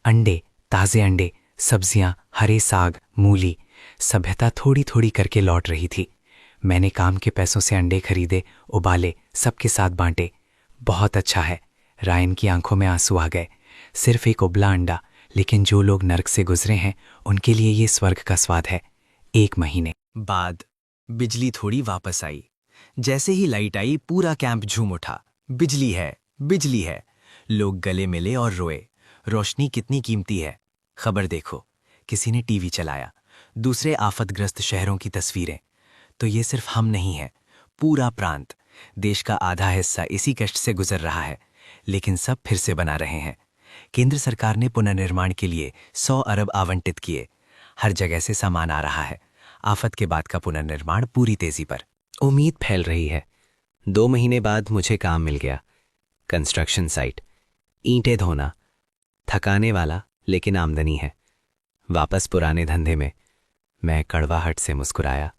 [SPEAKER 7] अंडे, ताजे अंडे, सब्जियां, हरे साग, मूली। सभ्यता थोड़ी थोड़ी करके लौट रही थी। मैंने काम के पैसों से अंडे खरीदे, उबाले, सबके साथ बांटे। बहुत अच्छा है। रायन की आंखों में आंसू आ गए। सिर्फ एक उबला अंडा, लेकिन जो लोग नर्क से गुजरे हैं उनके लिए ये स्वर्ग का स्वाद है। 1 महीने
[SPEAKER 2] बाद बिजली थोड़ी वापस आई। जैसे ही लाइट आई, पूरा कैंप झूम उठा। बिजली है, बिजली है। लोग गले मिले और रोए। रोशनी कितनी कीमती है। खबर देखो, किसी ने टीवी चलाया। दूसरे आफतग्रस्त शहरों की तस्वीरें। तो ये सिर्फ हम नहीं हैं, पूरा प्रांत, देश का आधा हिस्सा इसी कष्ट से गुजर रहा है। लेकिन सब फिर से बना रहे हैं। केंद्र सरकार ने पुनर्निर्माण के लिए 100 अरब आवंटित किए। हर जगह से सामान आ रहा है। आफत के बाद का पुनर्निर्माण पूरी तेजी पर। उम्मीद फैल रही है। 2 महीने बाद मुझे काम मिल गया। कंस्ट्रक्शन साइट, ईंटें धोना। थकाने वाला लेकिन आमदनी है। वापस पुराने धंधे में। मैं कड़वाहट से मुस्कुराया।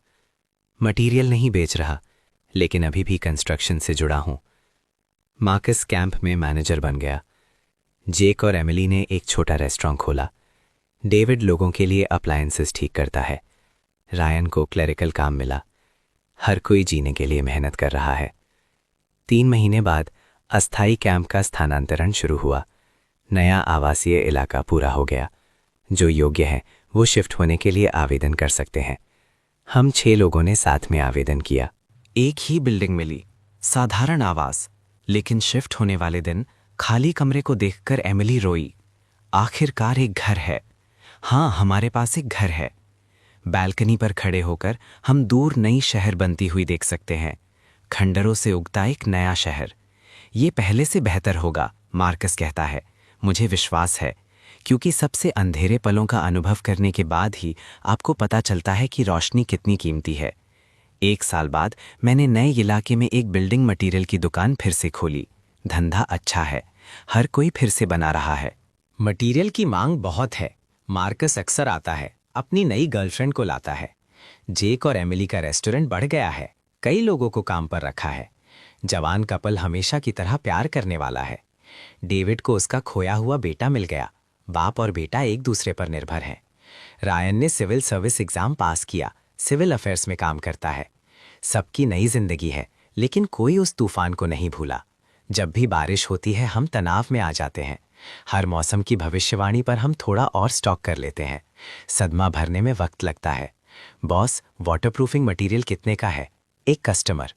[SPEAKER 2] मटीरियल नहीं बेच रहा, लेकिन अभी भी कंस्ट्रक्शन से जुड़ा हूं। मार्कस कैंप में मैनेजर बन गया। जेक और एमिली ने एक छोटा रेस्टोरेंट खोला। डेविड लोगों के लिए अप्लायंसेस ठीक करता है। रायन को क्लरिकल काम मिला। हर कोई जीने के लिए मेहनत कर रहा है। 3 महीने बाद अस्थायी कैंप का स्थानांतरण शुरू हुआ। नया आवासीय इलाका पूरा हो गया। जो योग्य है वो शिफ्ट होने के लिए आवेदन कर सकते हैं। हम 6 लोगों ने साथ में आवेदन किया। एक ही बिल्डिंग मिली, साधारण आवास। लेकिन शिफ्ट होने वाले दिन खाली कमरे को देखकर एमिली रोई। आखिरकार एक घर है। हाँ, हमारे पास एक घर है। बालकनी पर खड़े होकर हम दूर नई शहर बनती हुई देख सकते हैं। खंडरों से उगता एक नया शहर। ये पहले से बेहतर होगा, मार्कस कहता है। मुझे विश्वास है, क्योंकि सबसे अंधेरे पलों का अनुभव करने के बाद ही आपको पता चलता है कि रोशनी कितनी कीमती है। 1 साल बाद मैंने नए इलाके में एक बिल्डिंग मटीरियल की दुकान फिर से खोली। धंधा अच्छा है, हर कोई फिर से बना रहा है। मटीरियल की मांग बहुत है। मार्कस अक्सर आता है, अपनी नई गर्लफ्रेंड को लाता है। जेक और एमिली का रेस्टोरेंट बढ़ गया है, कई लोगों को काम पर रखा है। जवान कपल हमेशा की तरह प्यार करने वाला है। डेविड को उसका खोया हुआ बेटा मिल गया। बाप और बेटा एक दूसरे पर निर्भर हैं। रायन ने सिविल सर्विस एग्जाम पास किया, सिविल अफेयर्स में काम करता है। सबकी नई जिंदगी है, लेकिन कोई उस तूफान को नहीं भूला। जब भी बारिश होती है हम तनाव में आ जाते हैं। हर मौसम की भविष्यवाणी पर हम थोड़ा और स्टॉक कर लेते हैं। सदमा भरने में वक्त लगता है। बॉस, वाटरप्रूफिंग मटेरियल कितने का है? एक कस्टमर।